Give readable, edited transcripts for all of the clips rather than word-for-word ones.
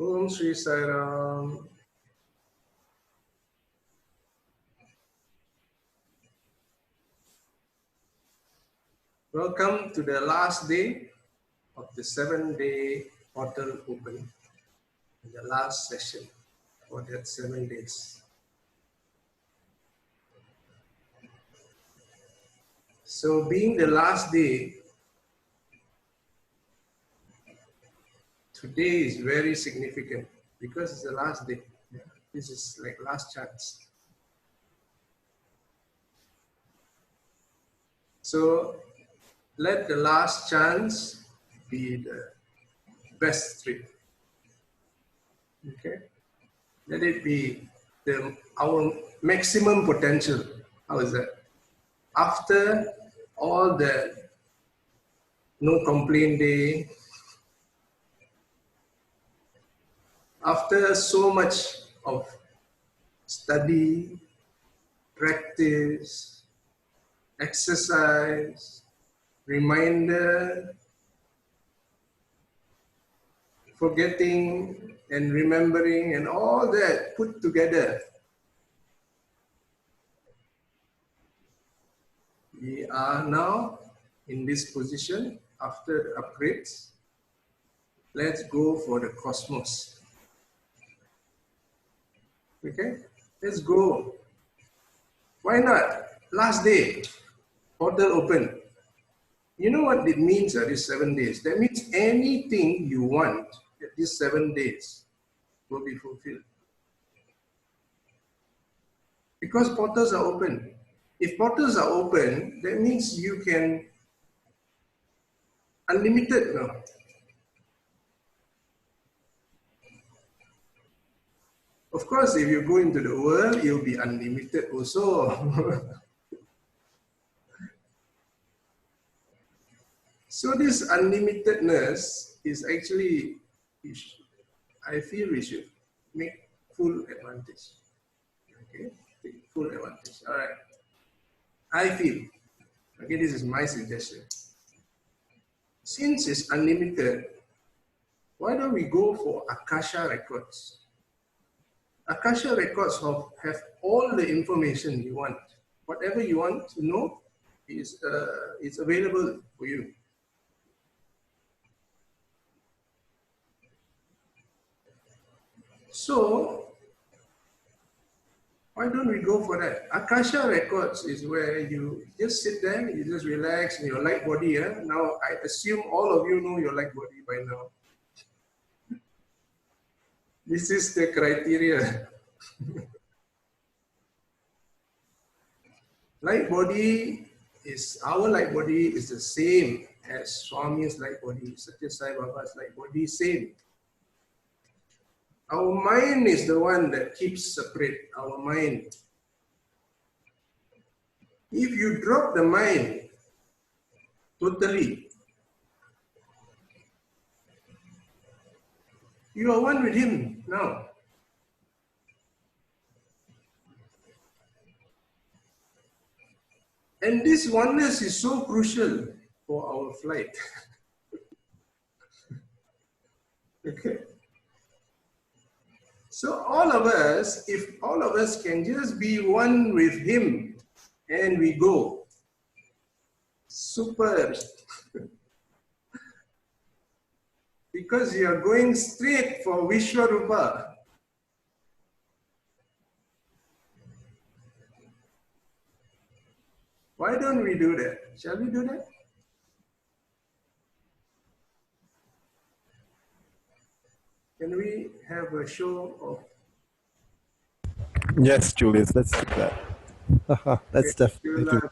Om Sri Sai Ram. Welcome to the last day of the 7-day portal open, the last session for that 7 days. So being the last day, today is very significant because it's the last day. This is like last chance. So let the last chance be the best trip. Okay? Let it be our maximum potential. How is that? After all the no complaint day, after so much of study, practice, exercise, reminder, forgetting and remembering and all that put together, we are now in this position after the upgrades. Let's go for the cosmos. Okay, let's go. Why not? Last day, portal open. You know what it means these 7 days? That means anything you want these 7 days will be fulfilled. Because portals are open. If portals are open, that means you can unlimited now. Of course, if you go into the world, you'll be unlimited also. So this unlimitedness is actually, I feel we should make full advantage. Okay, take full advantage. All right. I feel, okay, this is my suggestion. Since it's unlimited, why don't we go for Akasha records? Akasha records have all the information you want. Whatever you want to know is available for you. So, why don't we go for that? Akasha records is where you just sit there, you just relax in your light body. Now, I assume all of you know your light body by now. This is the criteria. Light body is, our light body is the same as Swami's light body, Satya Sai Baba's light body, same. Our mind is the one that keeps separate, our mind. If you drop the mind totally, you are one with him now. And this oneness is so crucial for our flight. Okay. So all of us, if all of us can just be one with him and we go, super. Because you are going straight for Vishwarupa. Why don't we do that? Shall we do that? Can we have a show of... Yes, Julius, let's do that. That's definitely true.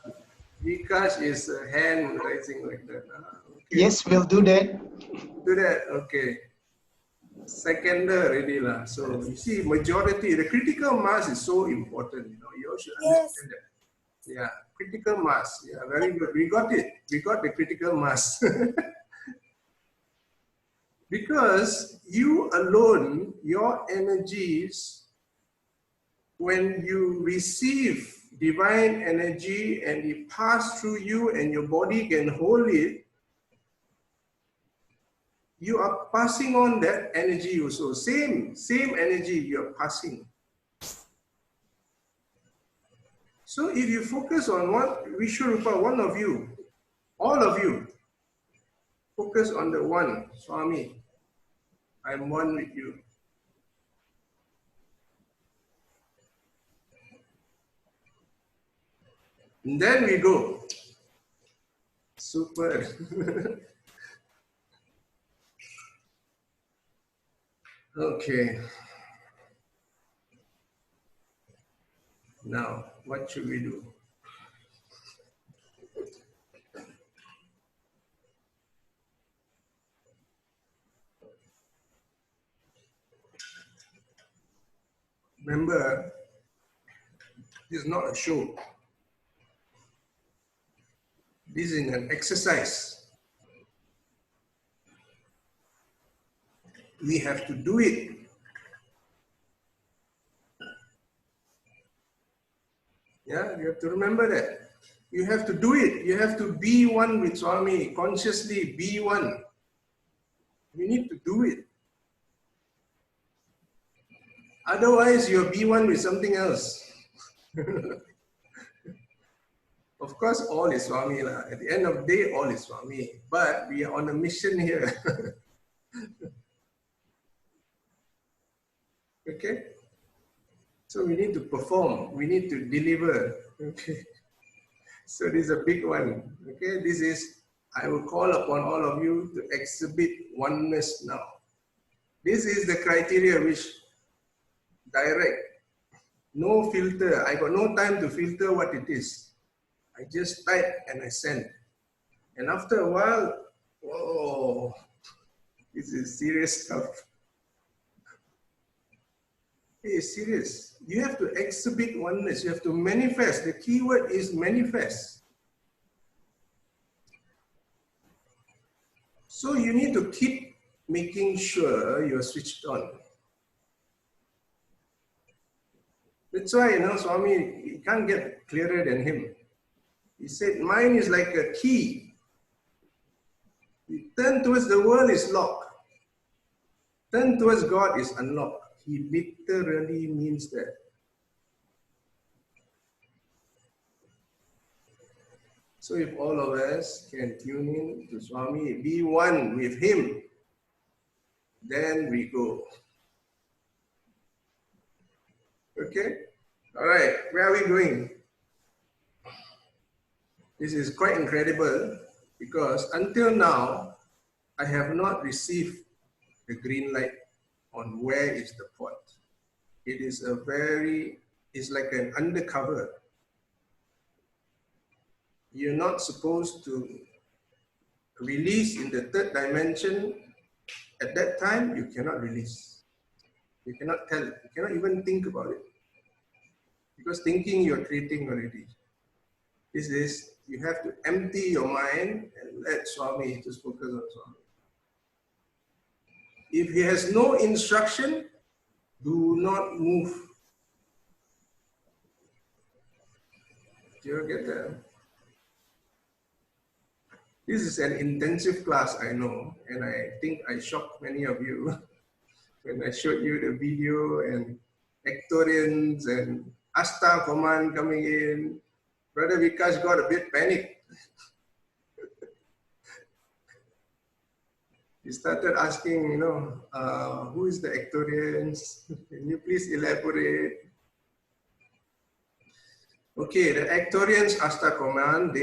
Vikash is hand raising like that. Okay. Yes, we'll do that. Do that, okay. Seconder already lah. So you see, majority, the critical mass is so important. You know, you all should understand that. Yeah, critical mass. Yeah, very good. We got it. We got the critical mass. Because you alone, your energies, when you receive divine energy and it passes through you and your body can hold it, you are passing on that energy also. Same energy you are passing. So if you focus on what Vishwarupa, one of you, all of you, focus on the one, Swami, I'm one with you. And then we go. Super. Okay. Now, what should we do? Remember, this is not a show. This is an exercise. We have to do it. Yeah, you have to remember that. You have to do it. You have to be one with Swami, consciously be one. You need to do it. Otherwise, you'll be one with something else. Of course, all is Swami. At the end of the day, all is Swami. But we are on a mission here. Okay? So we need to perform. We need to deliver. Okay? So this is a big one. Okay? This is, I will call upon all of you to exhibit oneness now. This is the criteria which direct. No filter. I got no time to filter what it is. I just type and I send. And after a while, whoa, this is serious stuff. It's serious. You have to exhibit oneness. You have to manifest. The key word is manifest. So you need to keep making sure you're switched on. That's why, Swami, you can't get clearer than him. He said, mind is like a key. You turn towards the world is locked. Turn towards God is unlocked. He literally means that. So if all of us can tune in to Swami, be one with him, then we go. Okay? All right, where are we going? This is quite incredible because until now, I have not received the green light on where is the pot. It is it's like an undercover. You're not supposed to release in the third dimension. At that time, you cannot release. You cannot tell. You cannot even think about it. Because thinking, you're creating already. This is, you have to empty your mind and let Swami just focus on Swami. If he has no instruction, do not move. Do you get that? This is an intensive class, I know, and I think I shocked many of you when I showed you the video and Hectorians and Asta command coming in. Brother Vikash got a bit panicked. He started asking, who is the Hectorians? Can you please elaborate? Okay, the Hectorians, Asta command,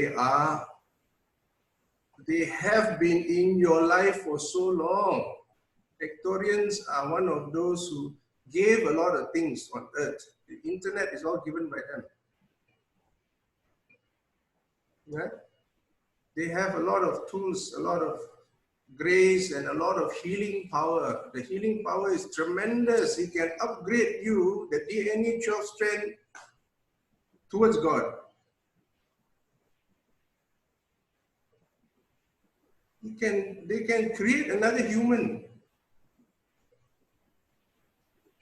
they have been in your life for so long. Hectorians are one of those who gave a lot of things on earth. The internet is all given by them. Yeah? They have a lot of tools, a lot of grace and a lot of healing power. The healing power is tremendous. He can upgrade you, the DNA 12 strand, towards God. They can create another human.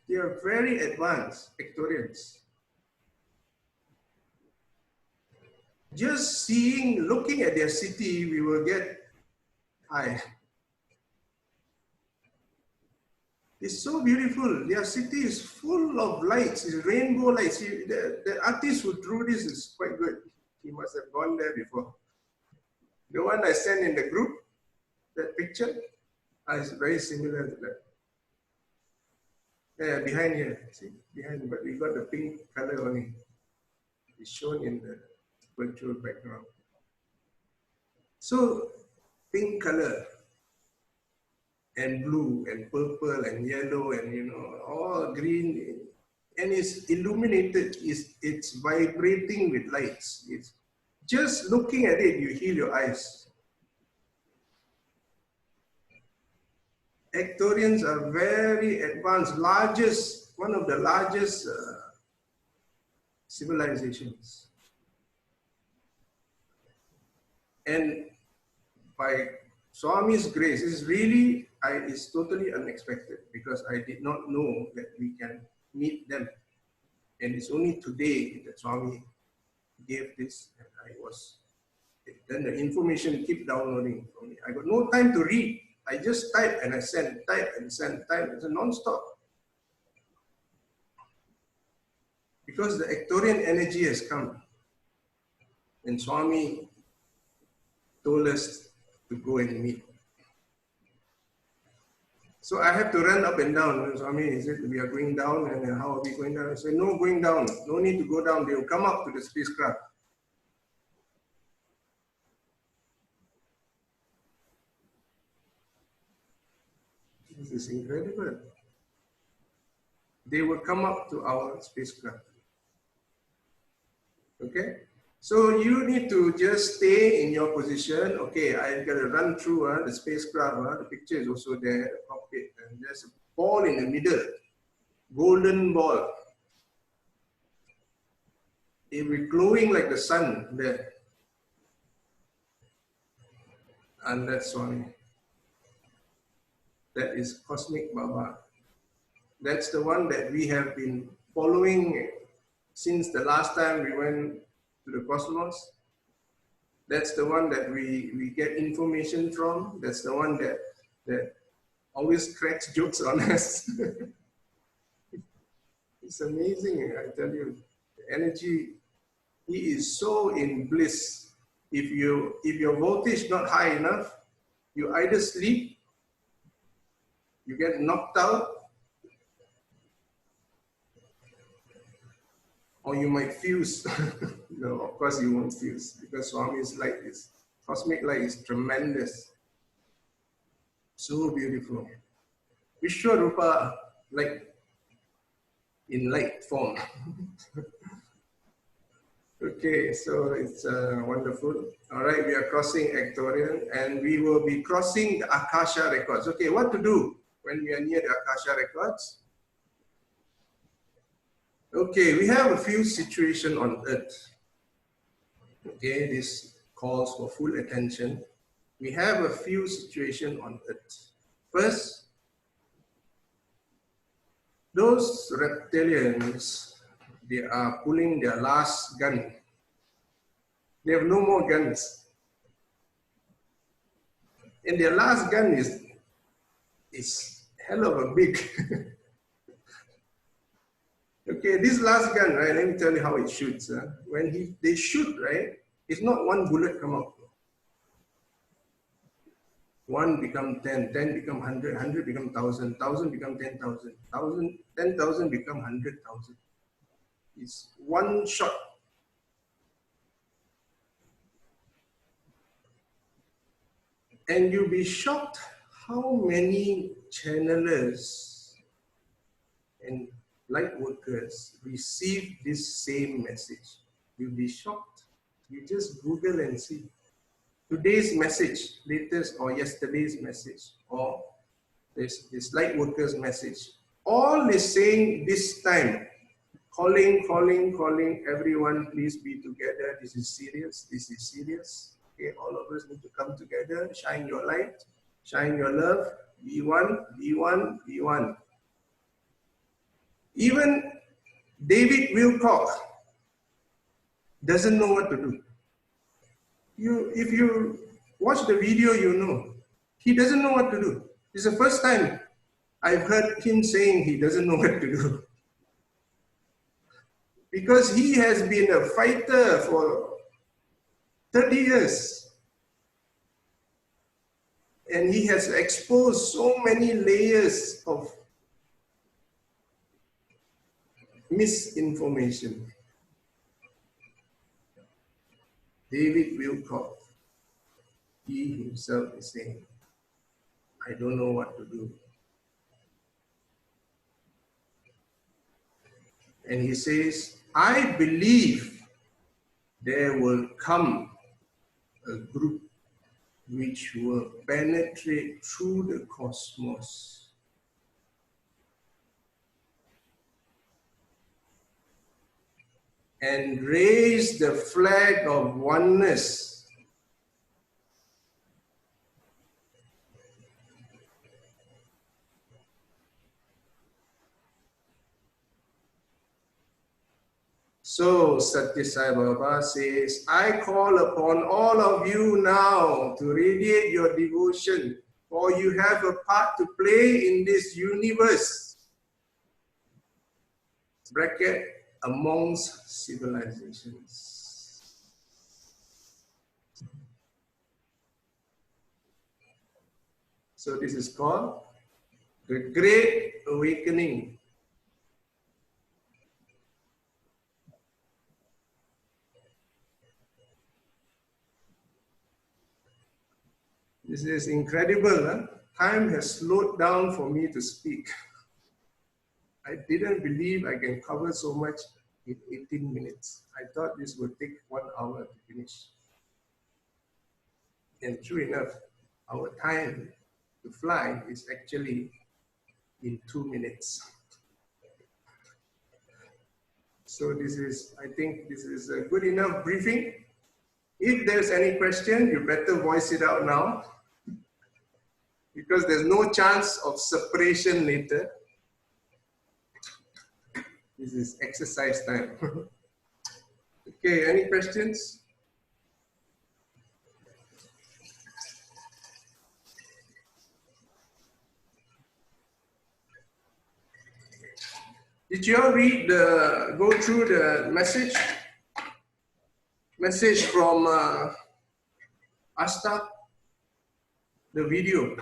They are very advanced Hectorians. Just looking at their city, we will get high. It's so beautiful. Their city is full of lights, it's rainbow lights. The artist who drew this is quite good. He must have gone there before. The one I sent in the group, that picture, is very similar to that. Yeah, behind here, see, behind, but we got the pink color only. It's shown in the virtual background. So, pink color, and blue, and purple, and yellow, and all green, and it's illuminated, it's vibrating with lights. It's just looking at it, you heal your eyes. Ectorians are very advanced, one of the largest civilizations. And by Swami's grace, it's totally unexpected, because I did not know that we can meet them. And it's only today that Swami gave this, and then the information keep downloading for me. I got no time to read. I just type and I send, type and send, type. It's a non-stop. Because the Ectorian energy has come. And Swami told us to go and meet. So I have to run up and down. Swami, he said, we are going down, and how are we going down? I said, no, going down. No need to go down. They will come up to the spacecraft. This is incredible. They will come up to our spacecraft. Okay? So you need to just stay in your position. Okay, I'm going to run through the spacecraft. The picture is also there, the cockpit. And there's a ball in the middle, golden ball. It will be glowing like the sun there. And that's Swami. That is Cosmic Baba. That's the one that we have been following since the last time we went to the cosmos. That's the one that we get information from. That's the one that always cracks jokes on us. It's amazing, I tell you. The energy, he is so in bliss. If your voltage not high enough, you either sleep, you get knocked out, or you might fuse. No, of course you won't fuse, because Swami's light is, cosmic light is tremendous. So beautiful. Vishwarupa, like in light form. Okay, so it's wonderful. All right, we are crossing Ectorian, and we will be crossing the Akasha records. Okay, what to do when we are near the Akasha records? Okay, we have a few situations on Earth. Okay, this calls for full attention. We have a few situations on Earth. First, those reptilians, they are pulling their last gun. They have no more guns. And their last gun is hell of a big. Okay, this last gun, right, let me tell you how it shoots. When they shoot, right, it's not one bullet come out. 1 become 10, 10 become 100, 100 become 1,000, 1,000 become 10,000, 10,000 become 100,000. It's one shot. And you'll be shocked how many channelers and light workers receive this same message. You'll be shocked. You just Google and see. Today's message, latest or yesterday's message, or this light workers message, all is saying this time, calling, everyone please be together, this is serious. Okay, all of us need to come together, shine your light, shine your love, be one, be one, be one. Even David Wilcock doesn't know what to do. If you watch the video, you know. He doesn't know what to do. It's the first time I've heard him saying he doesn't know what to do. Because he has been a fighter for 30 years. And he has exposed so many layers of misinformation. David Wilcock, he himself is saying, I don't know what to do. And he says, I believe there will come a group which will penetrate through the cosmos and raise the flag of oneness So Satya Sai Baba says, I call upon all of you now to radiate your devotion, for you have a part to play in this universe. Bracket, amongst civilizations. So this is called the Great Awakening. This is incredible. Huh? Time has slowed down for me to speak. I didn't believe I can cover so much in 18 minutes. I thought this would take 1 hour to finish. And true enough, our time to fly is actually in 2 minutes. So this is, I think this is a good enough briefing. If there's any question, you better voice it out now, because there's no chance of separation later. This is exercise time. Okay, any questions? Did you all go through the message? Message from Asta, the video.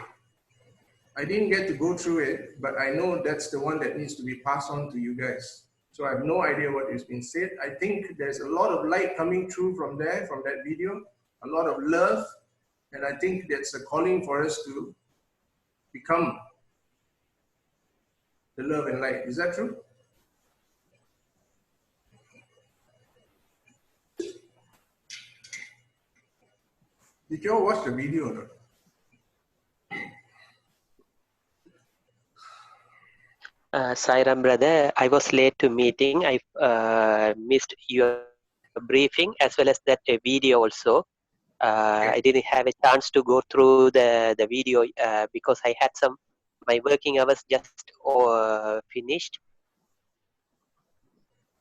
I didn't get to go through it, but I know that's the one that needs to be passed on to you guys. So I have no idea what is being said. I think there's a lot of light coming through from there, from that video, a lot of love. And I think that's a calling for us to become the love and light. Is that true? Did you all watch the video or not? Sairam brother, I was late to meeting. I missed your briefing as well as that video also. I didn't have a chance to go through the video because I had my working hours just finished.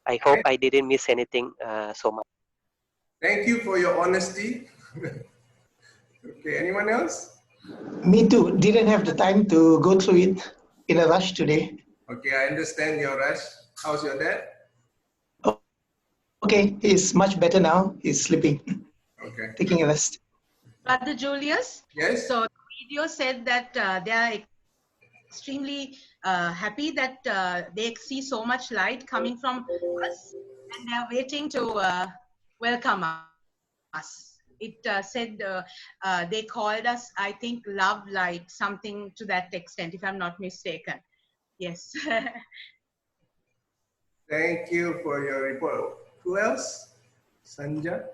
I hope I didn't miss anything so much. Thank you for your honesty. Okay, anyone else? Me too. Didn't have the time to go through it in a rush today. Okay, I understand your rush. How's your dad? Okay, he's much better now. He's sleeping. Okay. Taking a rest. Brother Julius? Yes? So the video said that they are extremely happy that they see so much light coming from us, and they are waiting to welcome us. It said they called us, I think, love light, something to that extent, if I'm not mistaken. Yes. Thank you for your report. Who else? Sanja?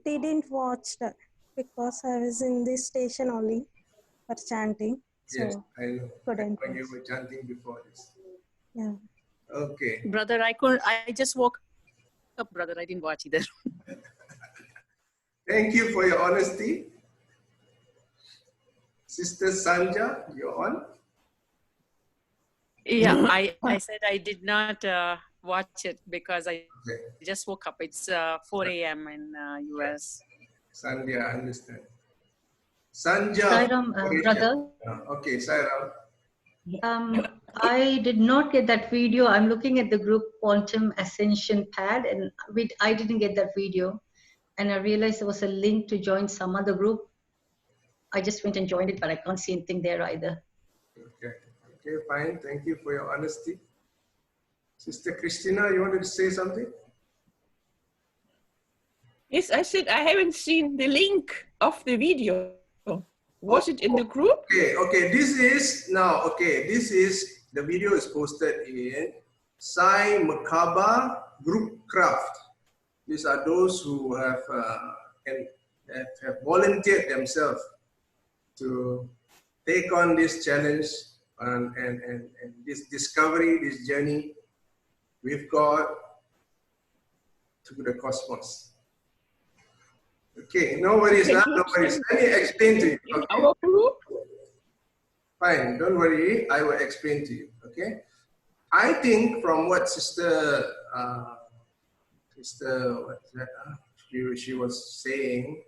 Didn't watch that because I was in this station only for chanting. So Yes, I know. couldn't When you watch. were chanting before this. Yeah. Okay. Brother, I just woke up, brother. I didn't watch either. Thank you for your honesty. Sister Sanja, you're on. Yeah, I said I did not watch it because I Okay. just woke up. It's 4 a.m. in US. Sandhya, I understand. Sanja. Sairam, brother. Okay, Sairam. I did not get that video. I'm looking at the group Quantum Ascension Pad, and I didn't get that video. And I realized there was a link to join some other group. I just went and joined it, but I can't see anything there either. Okay, okay, fine. Thank you for your honesty. Sister Christina, you wanted to say something? Yes, I said I haven't seen the link of the video. Was it in the group? Okay, okay. This is the video is posted in Sai Merkaba Group Craft. These are those who have volunteered themselves to take on this challenge and this discovery, this journey with God to the cosmos. Okay, no worries now, no worries. Let me explain to you. Okay? Our group? Fine, don't worry, I will explain to you, okay? I think from what Sister she was saying,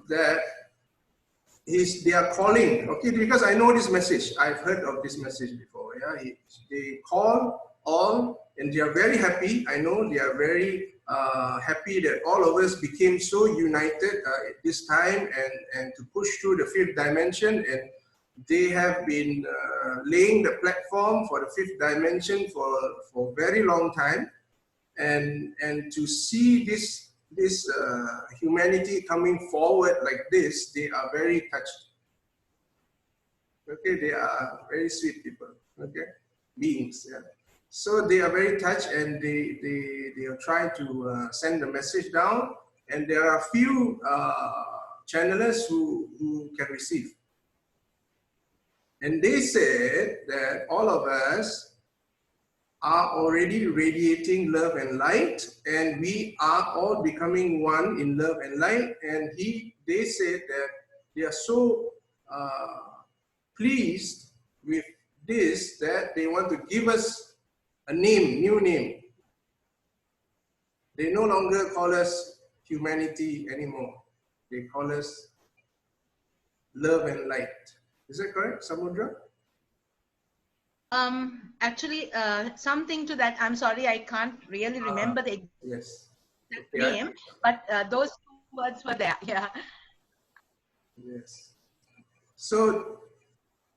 that they are calling, okay, because I know this message, I've heard of this message before, yeah? They call all and they are very happy. I know they are very happy that all of us became so united at this time and to push through the fifth dimension, and they have been laying the platform for the fifth dimension for a very long time, and to see this humanity coming forward like this, they are very touched. Okay, they are very sweet people, okay, beings, yeah. So they are very touched, and they are trying to send the message down, and there are few channelers who can receive. And they said that all of us are already radiating love and light, and we are all becoming one in love and light. And they said that they are so pleased with this that they want to give us a name, new name. They no longer call us humanity anymore. They call us love and light. Is that correct, Samudra? Actually, something to that. I'm sorry, I can't really remember the exact name, but those two words were there. Yeah. Yes. So,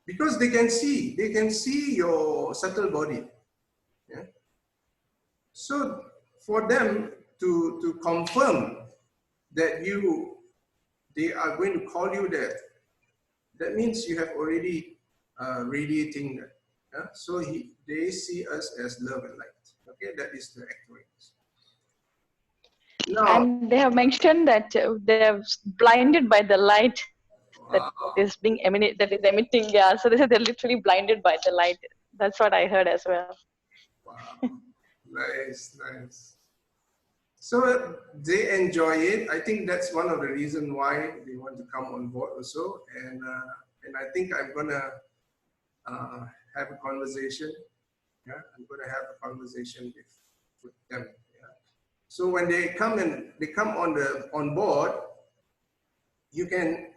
because they can see your subtle body. Yeah. So, for them to confirm that they are going to call you that means you have already radiating that. Yeah? So they see us as love and light. Okay, that is the actuators. Now, and they have mentioned that they are blinded by the light that is being emitting. Yeah, so they said they're literally blinded by the light. That's what I heard as well. Wow, nice, nice. So they enjoy it. I think that's one of the reasons why they want to come on board also. And I think I'm gonna have a conversation. Yeah, I'm gonna have a conversation with them. Yeah. So when they come on board, you can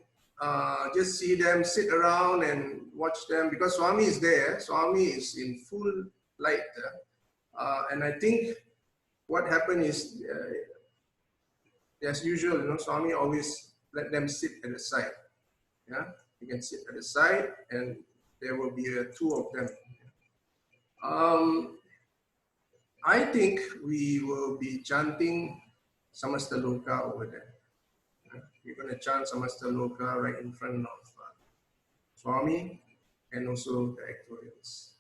just see them sit around and watch them, because Swami is there. Swami is in full light, and I think what happened is, as usual, you know, Swami always let them sit at the side. Yeah, you can sit at the side, and there will be two of them. I think we will be chanting Samasta Loka over there. We're going to chant Samasta Loka right in front of Swami and also the actuarials.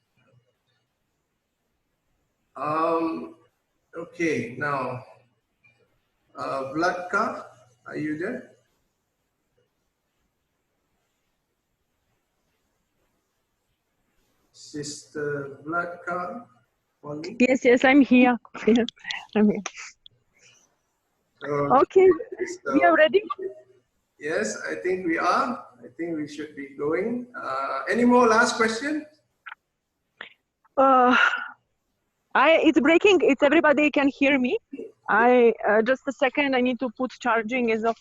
Okay, now, Vladka, are you there? Sister Vladka? Yes, I'm here. I'm here. Okay, we are ready? Yes, I think we are. I think we should be going. Any more last question? It's breaking. It's everybody can hear me. Just a second. I need to put charging is off.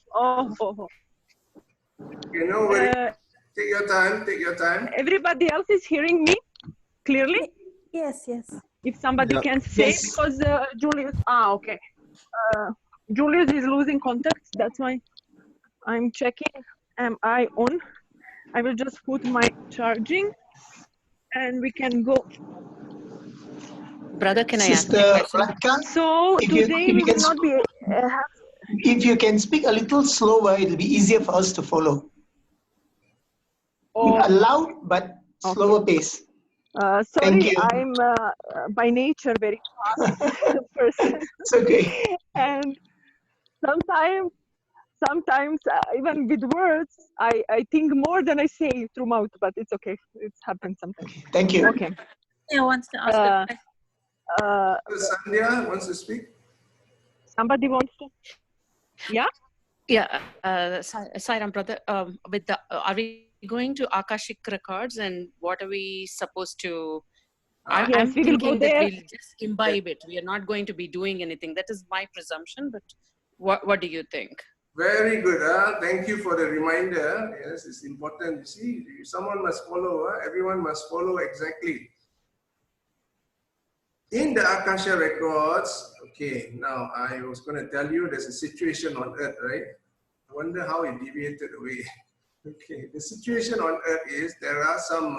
Okay, no worries. Take your time. Take your time. Everybody else is hearing me clearly? Yes, yes. If somebody Yep. can say, Yes. because Julius, okay. Julius is losing contact. That's why I'm checking. Am I on? I will just put my charging and we can go. Brother, can I ask Sister a question? Radka, So if you, today if we you can will not be if you can speak a little slower, it'll be easier for us to follow. Okay. Loud but slower pace. Thank Sorry, you. I'm by nature very fast person. It's okay. And sometimes even with words, I think more than I say through mouth, but it's okay. It's happened sometimes. Thank you. Okay. I wants to ask a question. Sandhya wants to speak. Somebody wants to? Yeah? Yeah, Sairam brother, with the, are we going to Akashic records and what are we supposed to, Yes, I'm we will go thinking that there. we'll just imbibe it. We are not going to be doing anything. That is my presumption, but what do you think? Very good. Thank you for the reminder. Yes, it's important. You see, someone must follow. Everyone must follow exactly. In the Akasha records, okay, now I was going to tell you there's a situation on earth, right? I wonder how it deviated away. Okay, the situation on earth is there are some,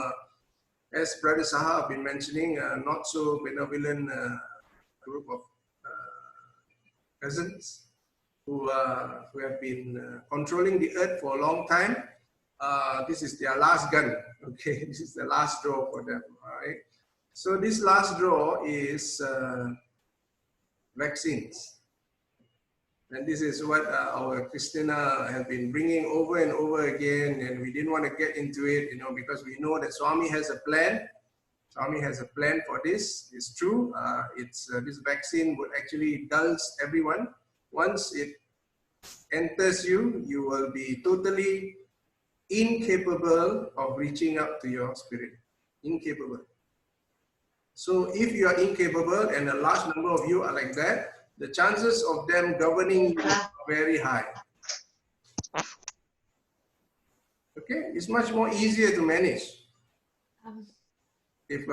as Brother Saha have been mentioning, not so benevolent group of peasants who have been controlling the earth for a long time. This is their last gun. Okay, this is the last draw for them. All right. So this last draw is vaccines. And this is what our Christina has been bringing over and over again, and we didn't want to get into it, you know, because we know that Swami has a plan. Swami has a plan for this. It's true. This vaccine would actually dulls everyone. Once it enters you, you will be totally incapable of reaching up to your spirit. Incapable. So if you are incapable, and a large number of you are like that, the chances of them governing you are very high. Okay, it's much more easier to manage if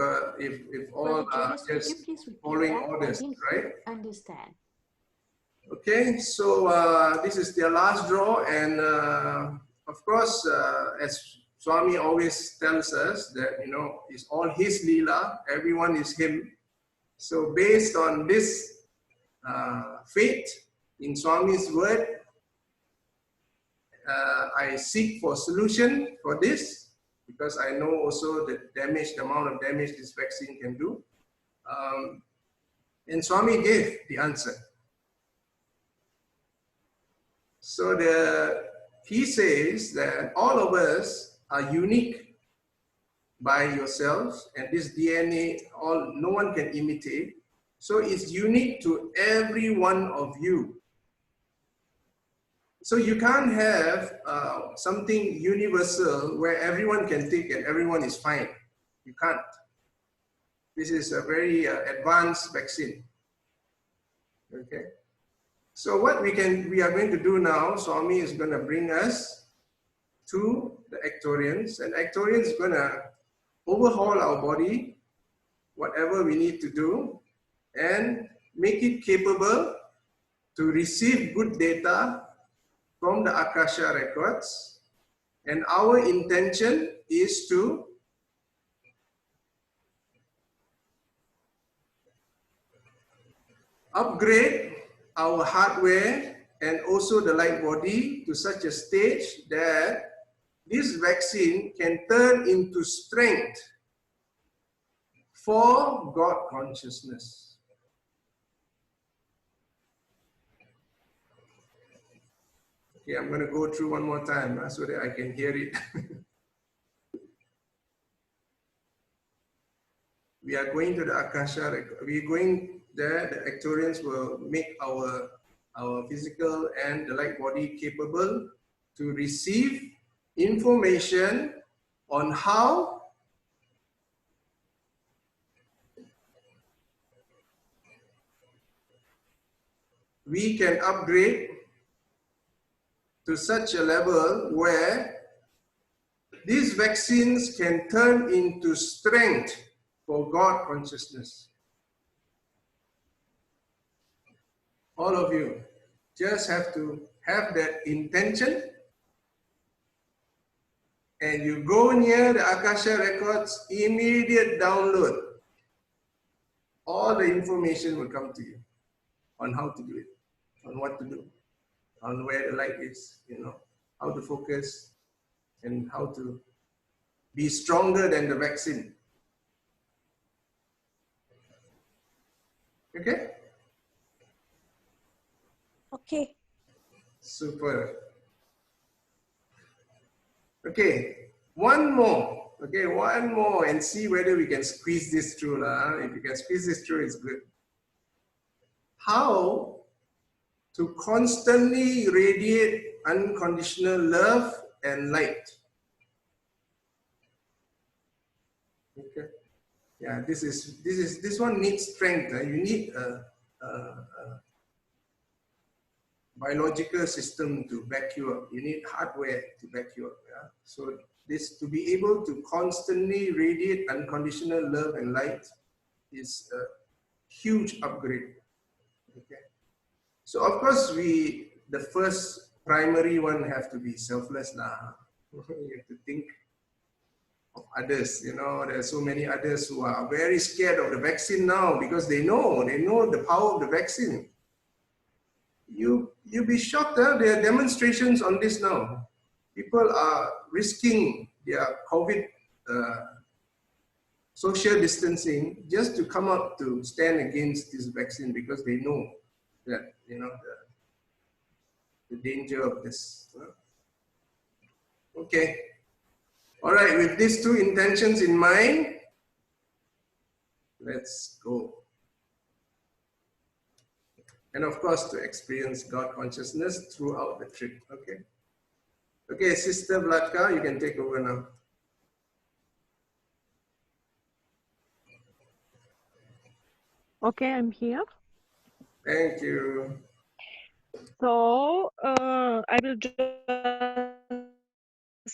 all are just following orders, right? Understand. Okay, so this is their last draw, and of course, as Swami always tells us that, you know, it's all his Leela, everyone is him. So based on this faith in Swami's word, I seek for solution for this, because I know also the damage, the amount of damage this vaccine can do. And Swami gave the answer. So he says that all of us are unique by yourselves, and this DNA, no one can imitate. So it's unique to every one of you. So you can't have something universal where everyone can take and everyone is fine. You can't. This is a very advanced vaccine. Okay. So what we are going to do now, Swami is going to bring us to the Ectorians, and Ectorians is going to overhaul our body, whatever we need to do, and make it capable to receive good data from the Akasha records. And our intention is to upgrade our hardware and also the light body to such a stage that this vaccine can turn into strength for God consciousness. Okay, I'm going to go through one more time so that I can hear it. We are going to the Akasha, we are going there, the Ectorians will make our physical and the light body capable to receive information on how we can upgrade to such a level where these vaccines can turn into strength for God consciousness. All of you just have to have that intention, and you go near the Akasha records, immediate download. All the information will come to you on how to do it, on what to do, on where the light is, you know, how to focus, and how to be stronger than the vaccine. Okay? Okay. Super. Okay, one more. Okay, one more and see whether we can squeeze this through. If you can squeeze this through, it's good. How to constantly radiate unconditional love and light. Okay. Yeah, this one needs strength. You need a biological system to back you up. You need hardware to back you up. Yeah? So this, to be able to constantly radiate unconditional love and light, is a huge upgrade. Okay. So of course the first primary one have to be selfless lah. You have to think of others. You know, there are so many others who are very scared of the vaccine now because they know the power of the vaccine. You'll be shocked. There are demonstrations on this now. People are risking their COVID social distancing just to come up to stand against this vaccine because they know that, you know, the danger of this. Okay. All right, with these two intentions in mind, let's go. And of course, to experience God consciousness throughout the trip. Okay. Okay, Sister Vlatka, you can take over now. Okay, I'm here. Thank you. So I will just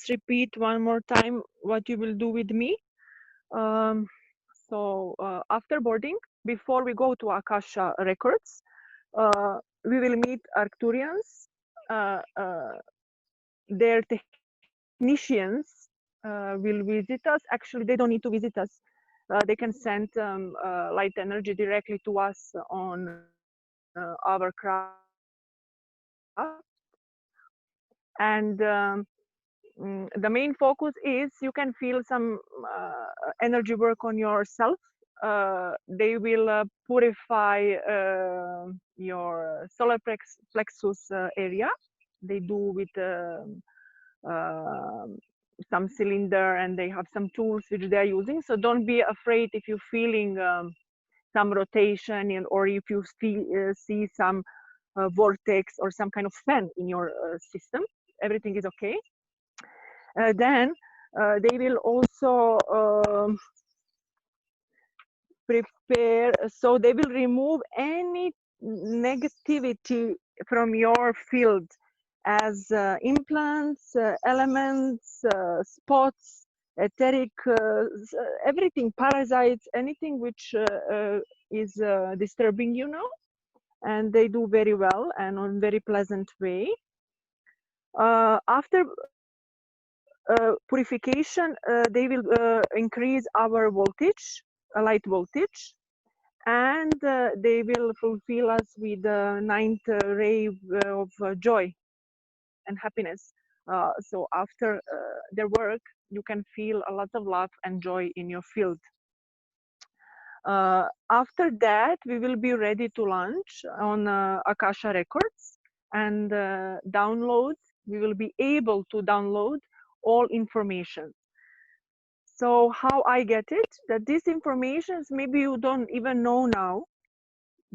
repeat one more time what you will do with me. After boarding, before we go to Akasha Records, we will meet Arcturians. Their technicians will visit us. Actually, they don't need to visit us. They can send light energy directly to us on our craft. And the main focus is you can feel some energy work on yourself. They will purify your solar plexus area. They do with some cylinder, and they have some tools which they're using. So don't be afraid if you're feeling some rotation, or if you see some vortex or some kind of fan in your system. Everything is okay. Then they will also prepare, so they will remove any negativity from your field, as implants, elements, spots, etheric, everything, parasites, anything which is disturbing you now. And they do very well and on very pleasant way. After purification, they will increase our voltage, light voltage, and they will fulfill us with the ninth ray of joy and happiness. So after their work, you can feel a lot of love and joy in your field. After that, we will be ready to launch on Akasha Records, and download. We will be able to download all information. So how I get it, that these informations maybe you don't even know now.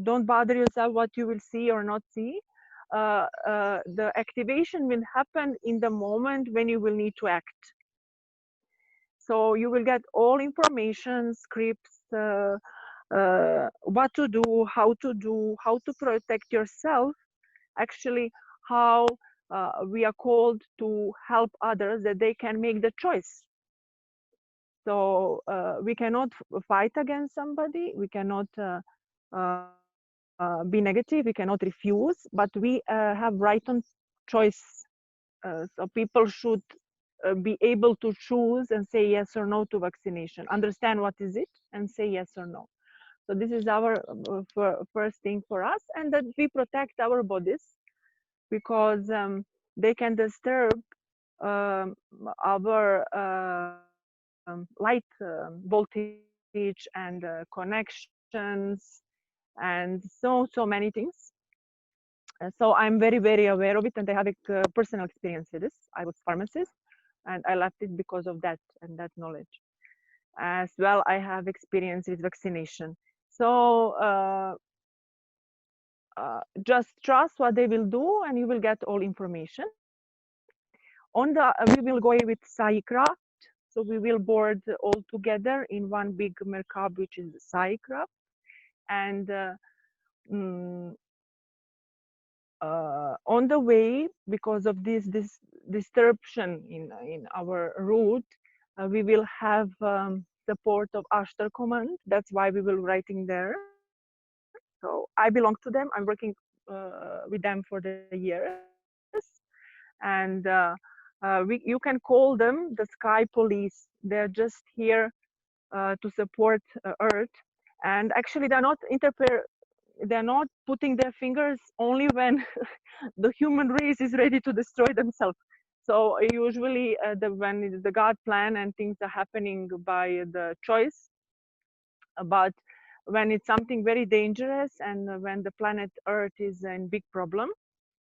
Don't bother yourself what you will see or not see. The activation will happen in the moment when you will need to act. So you will get all information, scripts, what to do, how to protect yourself, actually how we are called to help others that they can make the choice. So we cannot fight against somebody. We cannot be negative. We cannot refuse, but we have right on choice. So people should be able to choose and say yes or no to vaccination. Understand what is it and say yes or no. So this is our first thing for us, and that we protect our bodies because they can disturb our light voltage and connections and so many things. So I'm very aware of it, and I have a personal experience with this. I was pharmacist, and I left it because of that and that knowledge. As well, I have experience with vaccination. So just trust what they will do, and you will get all information. On the we will go with SciCraft, so we will board all together in one big Merkab, which is SciCraft, and on the way, because of this disruption in our route, we will have support of Ashtar Command. That's why we will writing there. So I belong to them. I'm working with them for the years, and you can call them the Sky Police. They're just here to support Earth, and actually they're not they're not putting their fingers only when the human race is ready to destroy themselves. So usually when the God plan and things are happening by the choice, but when it's something very dangerous and when the planet Earth is in big problem,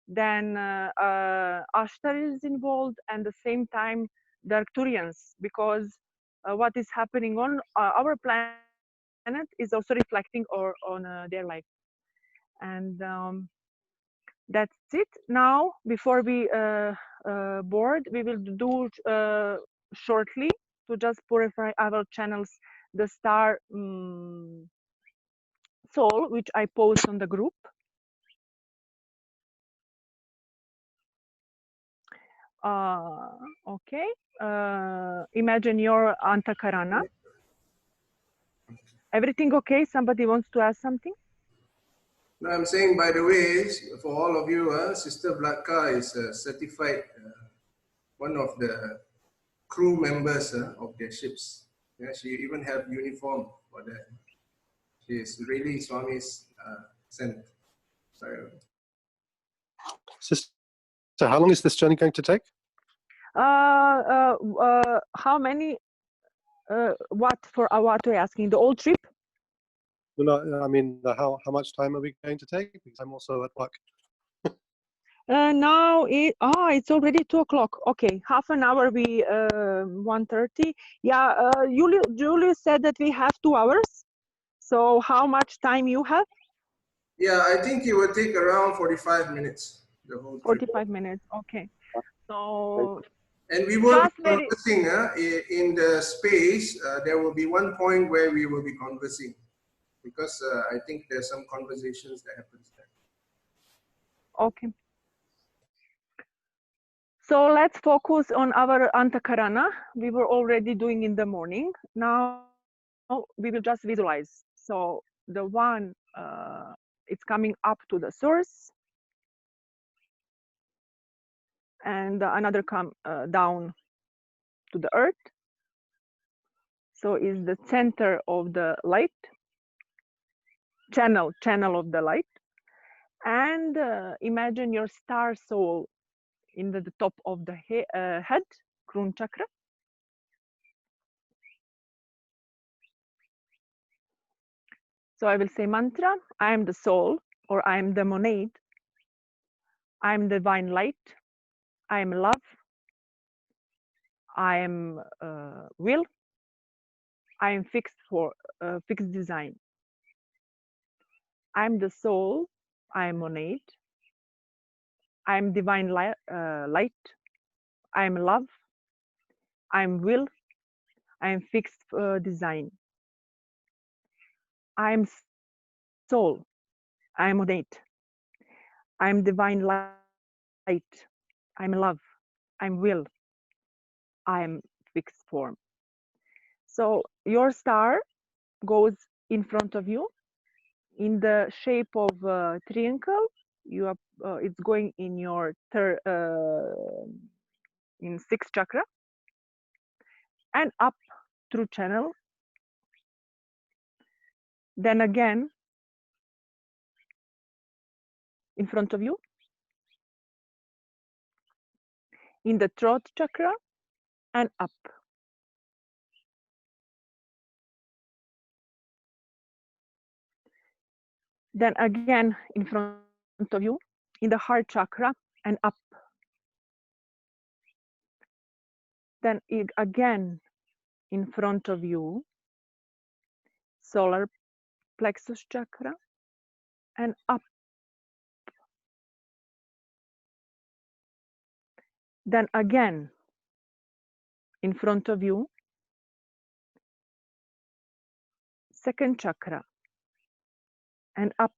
then Ashtar is involved, and at the same time the Arcturians, because what is happening on our planet is also reflecting on their life. And that's it. Now, before we board, we will do shortly to just purify our channels the star soul, which I post on the group. Okay. Imagine your Antakarana. Everything okay? Somebody wants to ask something? No, I'm saying, by the way, for all of you, Sister Vladka is certified one of the crew members of their ships. Yeah, she even have uniform for that. She is really Swami's sent. So, Sister, how long is this journey going to take? How many? What are you asking? The whole trip? No, I mean, how much time are we going to take? Because I'm also at work. Now it's already 2 o'clock. Okay, half an hour. We 1:30. Yeah, Julius said that we have 2 hours. So how much time you have? yeah, I think it will take around 45 minutes. The whole trip. 45 minutes. Okay. So. And we will be conversing in the space. There will be one point where we will be conversing, because I think there's some conversations that happens there. Okay. So let's focus on our Antakarana. We were already doing in the morning. Now we will just visualize. So the one, it's coming up to the source, and another come down to the earth. So is the center of the light, channel of the light. And imagine your star soul in the top of the head, Krun chakra. So I will say mantra. I am the soul, or I am the monad. I am divine light. I am love. I am will. I am fixed design. I am the soul. I am monad. I am divine light. I am love. I am will. I am fixed design. I am soul. I am monad. I am divine light. I'm love, I'm will, I'm fixed form. So your star goes in front of you in the shape of a triangle. You are, it's going in your in sixth chakra and up through channel. Then again in front of you in the throat chakra and up. Then again in front of you in the heart chakra and up. Then again in front of you, solar plexus chakra and up. Then again in front of you, second chakra and up.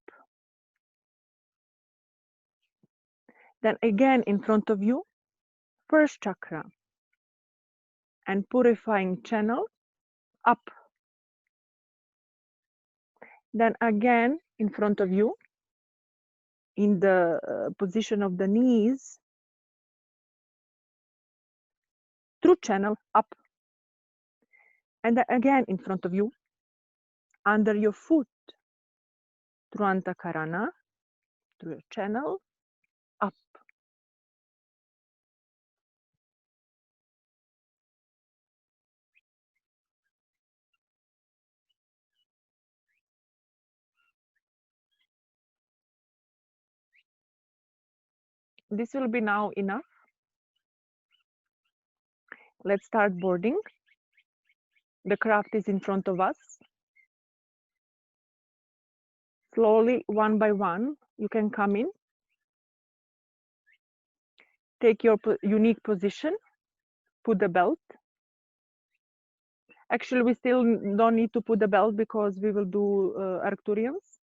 Then again in front of you, first chakra and purifying channel up. Then again in front of you in the position of the knees, through channel up. And then again in front of you, under your foot, through Antakarana, through your channel, up. This will be now enough. Let's start boarding. The craft is in front of us. Slowly, one by one, you can come in. Take your unique position, put the belt. Actually, we still don't need to put the belt because we will do Arcturians.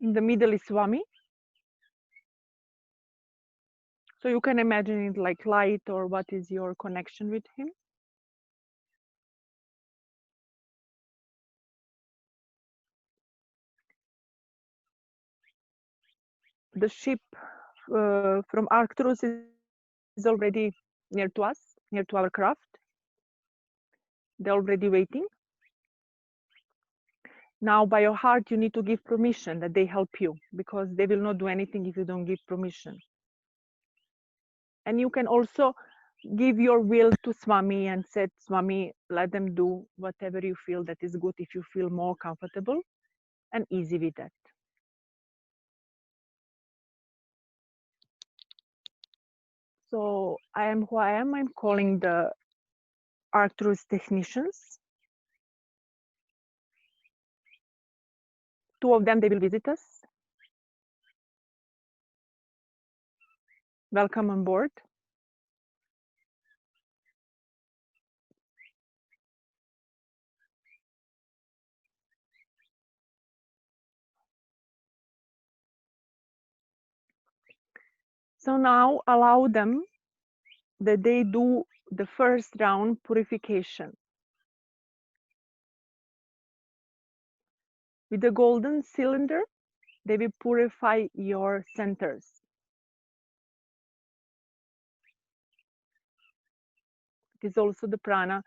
In the middle is Swami. So you can imagine it like light or what is your connection with him. The ship from Arcturus is already near to us, near to our craft. They're already waiting. Now, by your heart, you need to give permission that they help you because they will not do anything if you don't give permission. And you can also give your will to Swami and say, Swami, let them do whatever you feel that is good if you feel more comfortable and easy with that. So I am who I am. I'm calling the Arcturus technicians. Two of them, they will visit us. Welcome on board. So now allow them that they do the first round purification. With the golden cylinder, they will purify your centers. It is also the prana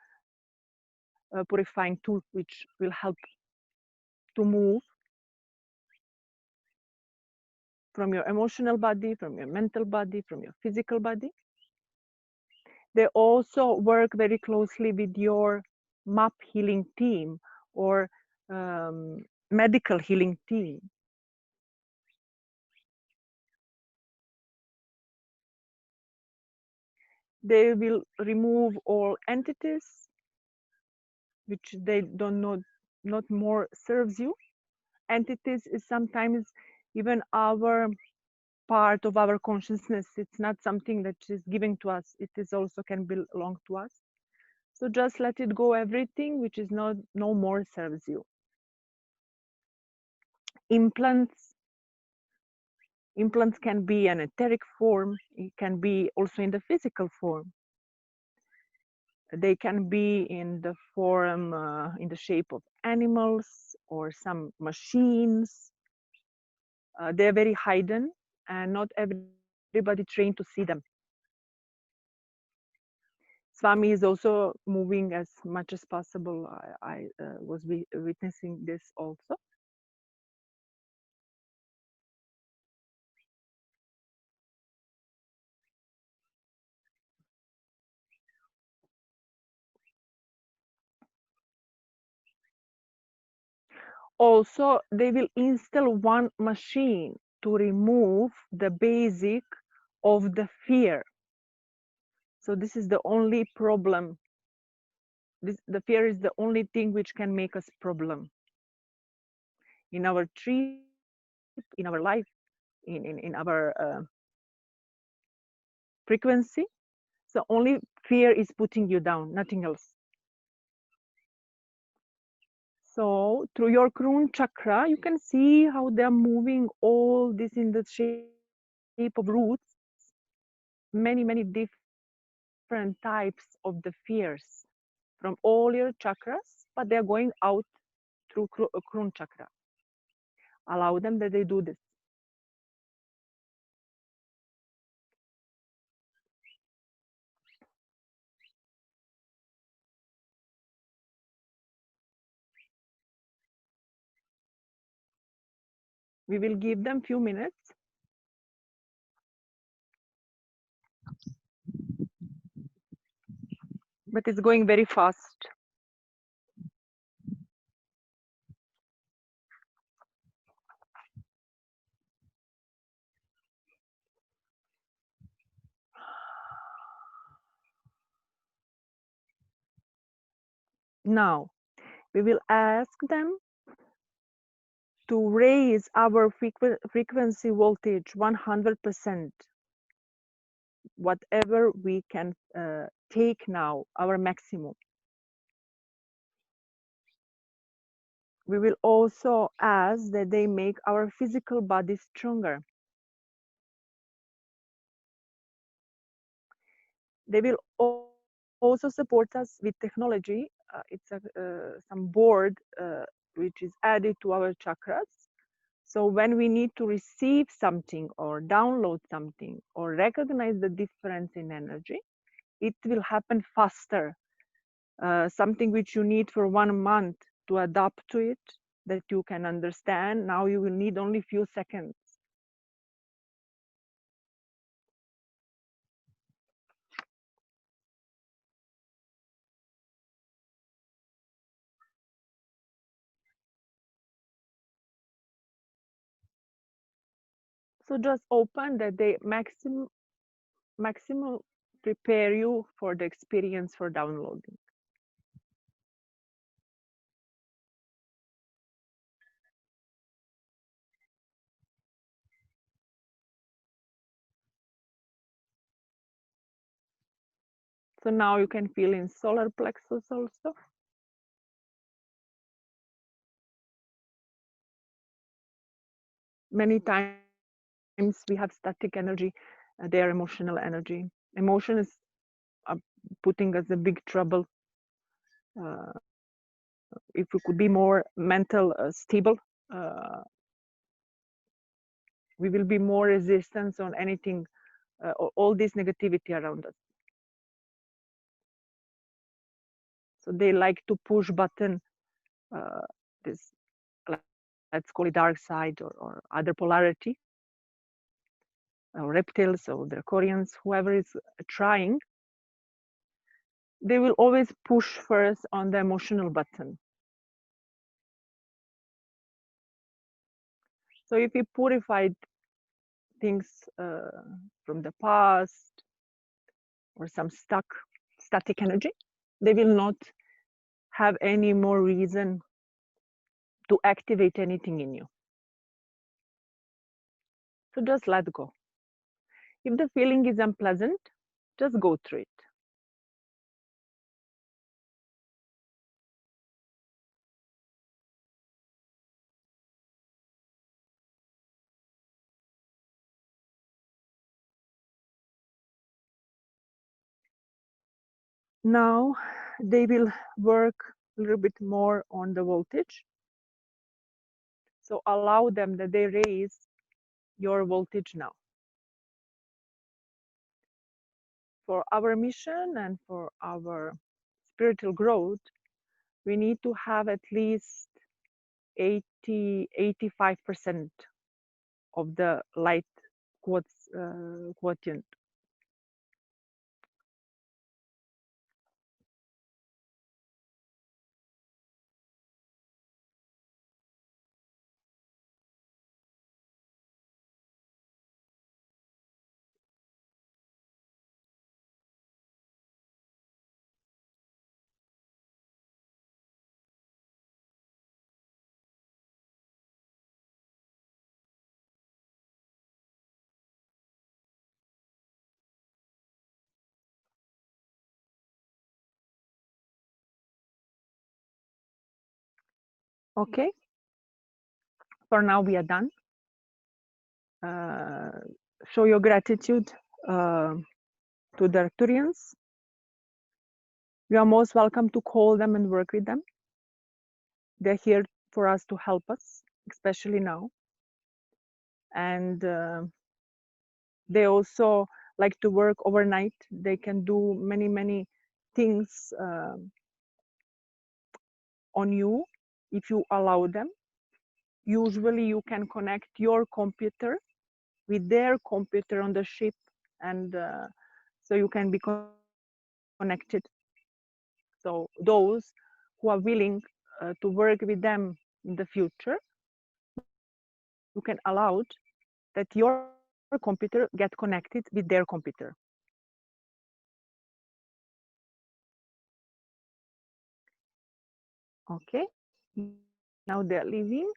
purifying tool, which will help to move from your emotional body, from your mental body, from your physical body. They also work very closely with your MAP healing team or medical healing team. They will remove all entities which they don't know, not more serves you. Entities is sometimes even our part of our consciousness. It's not something that is given to us. It is also can belong to us. So just let it go, everything which is no more serves you. Implants, Implants can be an etheric form. It can be also in the physical form. They can be in the form, in the shape of animals or some machines. They're very hidden and not everybody trained to see them. Swami is also moving as much as possible. I was witnessing this also. Also, they will install one machine to remove the basic of the fear. So this is the only problem. The fear is the only thing which can make us problem in our trip, in our life, in our frequency. So only fear is putting you down, nothing else. So through your crown chakra, you can see how they're moving all this in the shape of roots, many different types of the fears from all your chakras, but they're going out through crown chakra. Allow them that they do this. We will give them few minutes. But it's going very fast. Now, we will ask them to raise our frequency voltage 100%, whatever we can take now, our maximum. We will also ask that they make our physical body stronger. They will also support us with technology. It's some board which is added to our chakras. So when we need to receive something or download something or recognize the difference in energy, it will happen faster. Something which you need for 1 month to adapt to it, that you can understand, now you will need only few seconds. So just open that they maximum prepare you for the experience for downloading. So now you can feel in solar plexus also. Many times we have static energy, their emotional energy. Emotion is putting us in big trouble. If we could be more mental stable, we will be more resistant on anything, all this negativity around us. So they like to push button, this, let's call it dark side or other polarity, or reptiles or the Koreans, whoever is trying, they will always push first on the emotional button. So if we purified things from the past or some static energy, they will not have any more reason to activate anything in you. So just let go. If the feeling is unpleasant, just go through it. Now they will work a little bit more on the voltage. So allow them that they raise your voltage now. For our mission and for our spiritual growth, we need to have at least 85% of the light quotient. Okay, for now we are done. Show your gratitude to the Arcturians. You are most welcome to call them and work with them. They're here for us to help us, especially now. And they also like to work overnight. They can do many things on you if you allow them. Usually you can connect your computer with their computer on the ship, and so you can be connected. So those who are willing to work with them in the future, you can allow that your computer get connected with their computer. Okay, now they're leaving.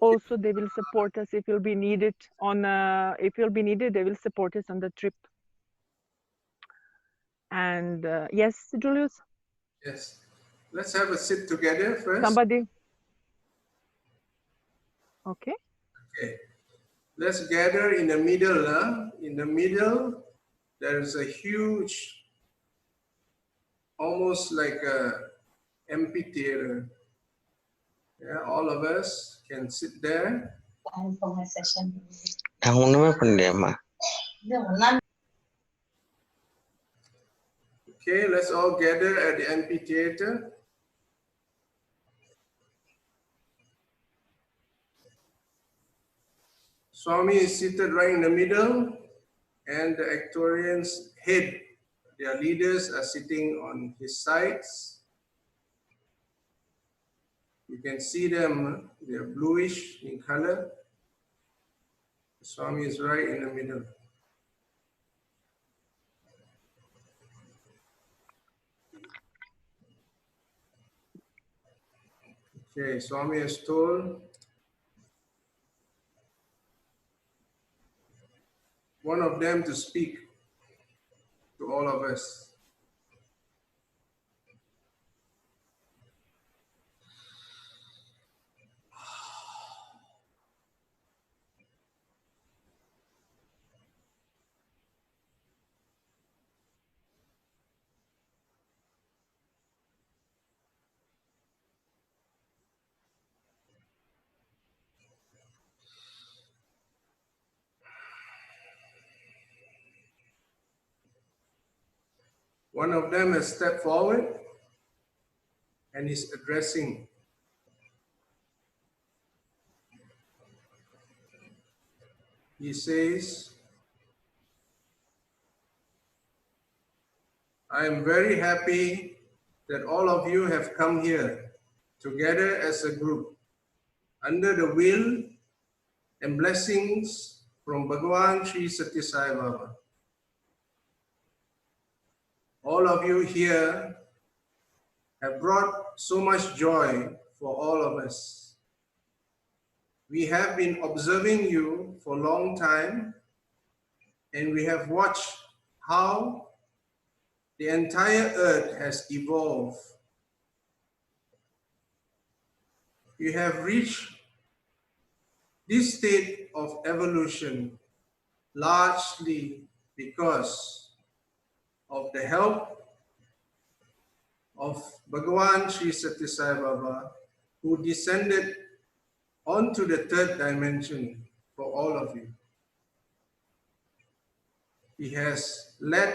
Also, they will support us if you'll be needed on. If you'll be needed, they will support us on the trip. And yes, Julius. Yes. Let's have a sit together first. Somebody. Okay. Okay. Let's gather in the middle. In the middle, there is a huge, almost like a amphitheater. Yeah, all of us can sit there. Okay, let's all gather at the amphitheater. Swami is seated right in the middle, and the Arcturians' head, their leaders, are sitting on his sides. You can see them, they're bluish in color. Swami is right in the middle. Okay, Swami has told one of them to speak to all of us. One of them has stepped forward and is addressing. He says, I am very happy that all of you have come here together as a group under the will and blessings from Bhagavan Sri Satya Sai Baba. All of you here have brought so much joy for all of us. We have been observing you for a long time, and we have watched how the entire earth has evolved. You have reached this state of evolution largely because of the help of Bhagavan Sri Sathya Sai Baba, who descended onto the third dimension for all of you. He has led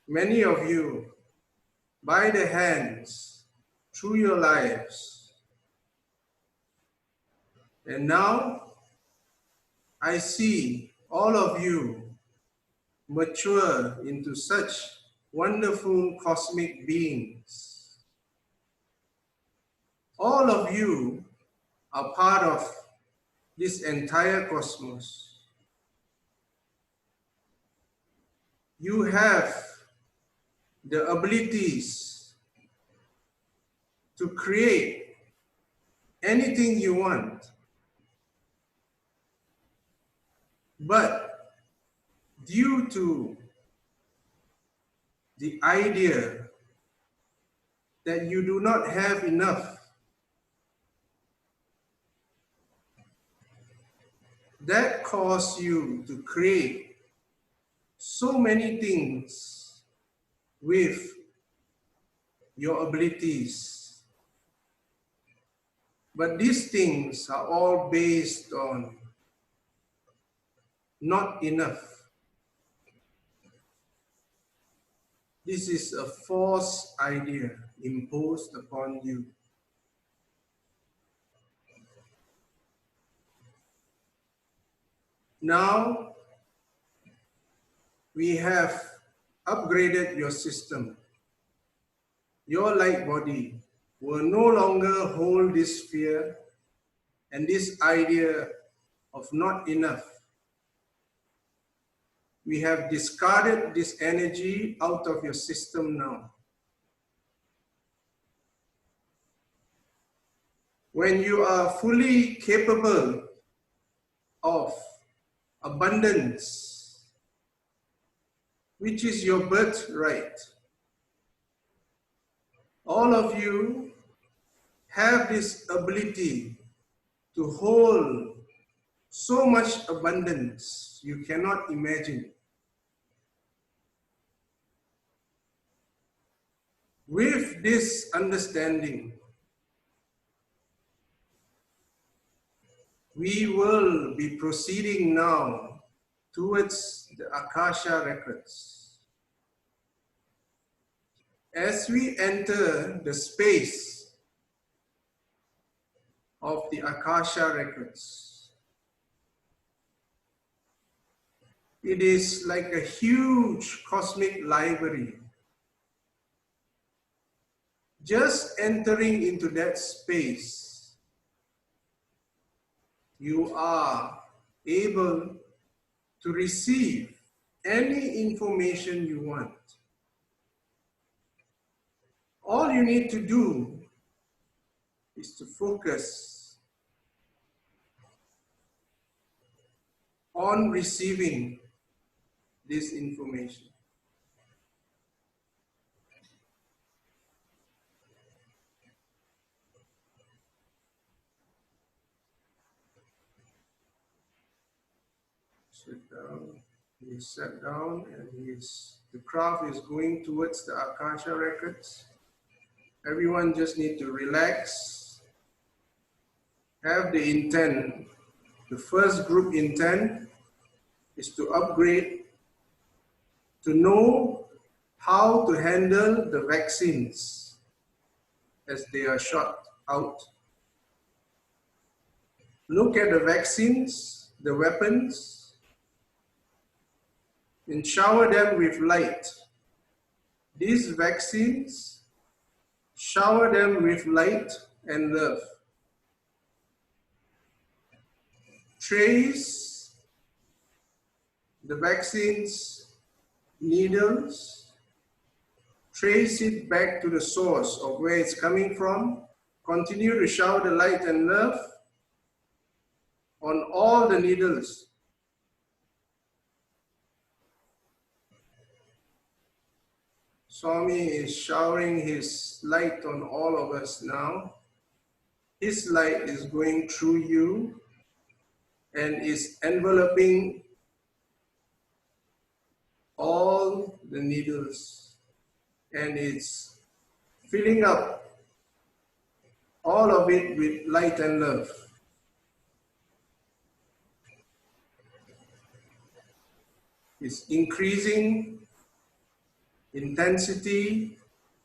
many of you by the hands through your lives. And now I see all of you mature into such wonderful cosmic beings. All of you are part of this entire cosmos. You have the abilities to create anything you want. But due to the idea that you do not have enough, that caused you to create so many things with your abilities. But these things are all based on not enough. This is a false idea imposed upon you. Now, we have upgraded your system. Your light body will no longer hold this fear and this idea of not enough. We have discarded this energy out of your system now. When you are fully capable of abundance, which is your birthright, all of you have this ability to hold so much abundance you cannot imagine. With this understanding, we will be proceeding now towards the Akasha records. As we enter the space of the Akasha records, it is like a huge cosmic library. Just entering into that space, you are able to receive any information you want. All you need to do is to focus on receiving this information. Sit down. He sat down and the craft is going towards the Akasha records. Everyone just need to relax. Have the intent. The first group intent is to upgrade, to know how to handle the vaccines as they are shot out. Look at the vaccines, the weapons, and shower them with light. These vaccines, shower them with light and love. Trace the vaccine's needles, trace it back to the source of where it's coming from. Continue to shower the light and love on all the needles. Swami is showering his light on all of us now. His light is going through you and is enveloping all the needles, and it's filling up all of it with light and love. It's increasing intensity.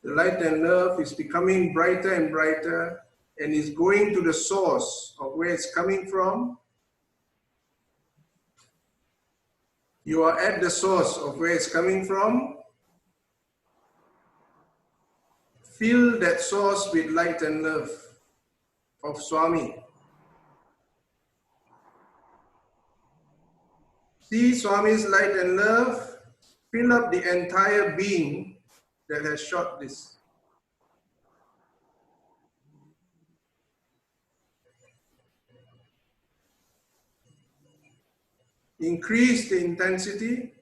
The light and love is becoming brighter and brighter, and is going to the source of where it's coming from. You are at the source of where it's coming from. Fill that source with light and love of Swami. See Swami's light and love fill up the entire being that has shot this. Increase the intensity.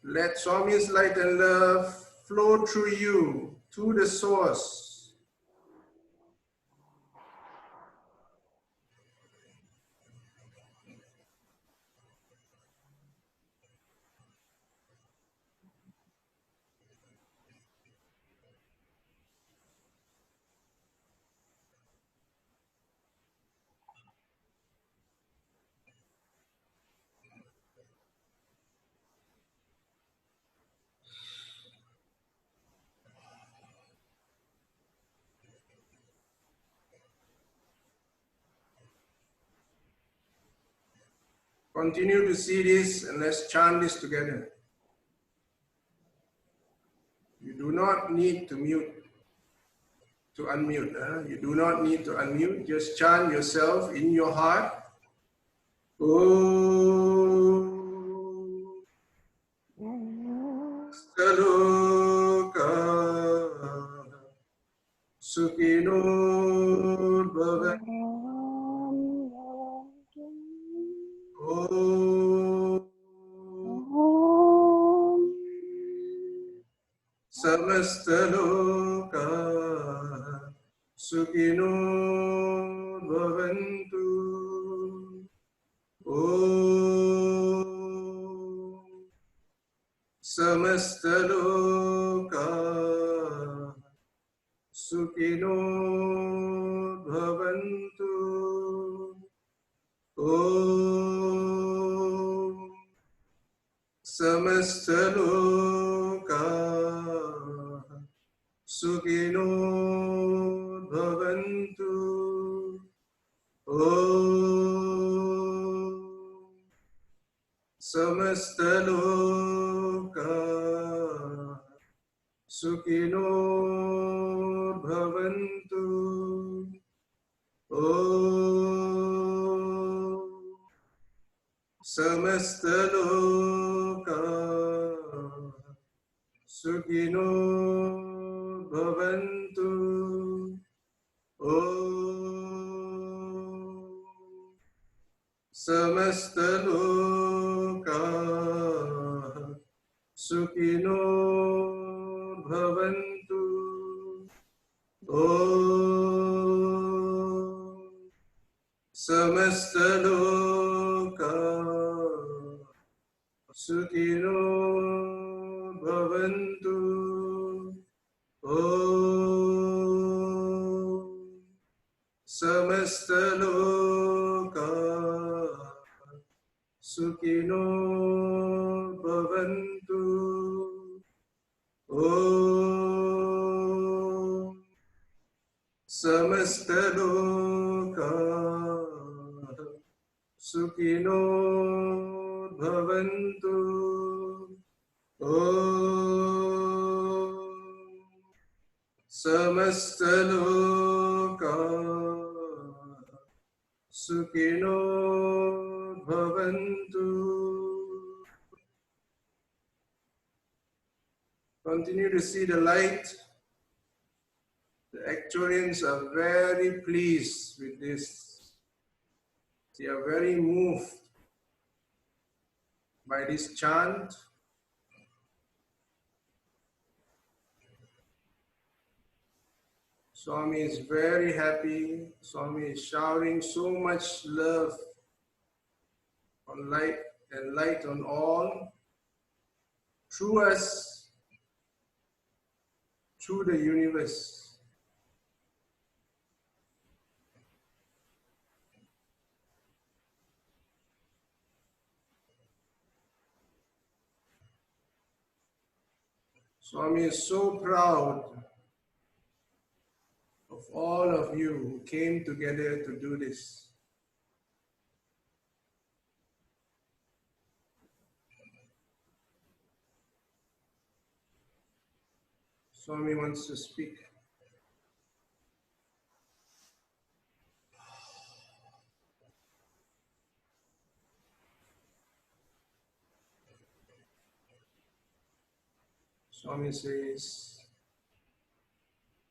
Let Swami's light and love flow through you to the source. Continue to see this and let's chant this together. You do not need to unmute. You do not need to unmute. Just chant yourself in your heart. Om Saloka Sukhino Bhava. Om Samastaloka Sukhino Bhavantu. Om Samastaloka Sukhino Bhavantu. Om Samastaloka Sukhino Bhavantu. Om Samastaloka Sukhino Bhavantu. Om Samastaloka Sukhino Bhavantu. Om Samastaloka Sukhino Bhavantu. Om Samastaloka Sukhino Bhavantu. Om Samastaloka Sukhino Bhavantu. Om Samastaloka Sukhino Bhavantu. Om Samastaloka Sukhino Bhavantu. Continue to see the light. The actuarians are very pleased with this. They are very moved by this chant. Swami is very happy. Swami is showering so much love on light and light on all through us, through the universe. Swami is so proud of all of you who came together to do this. Swami wants to speak. Swami says,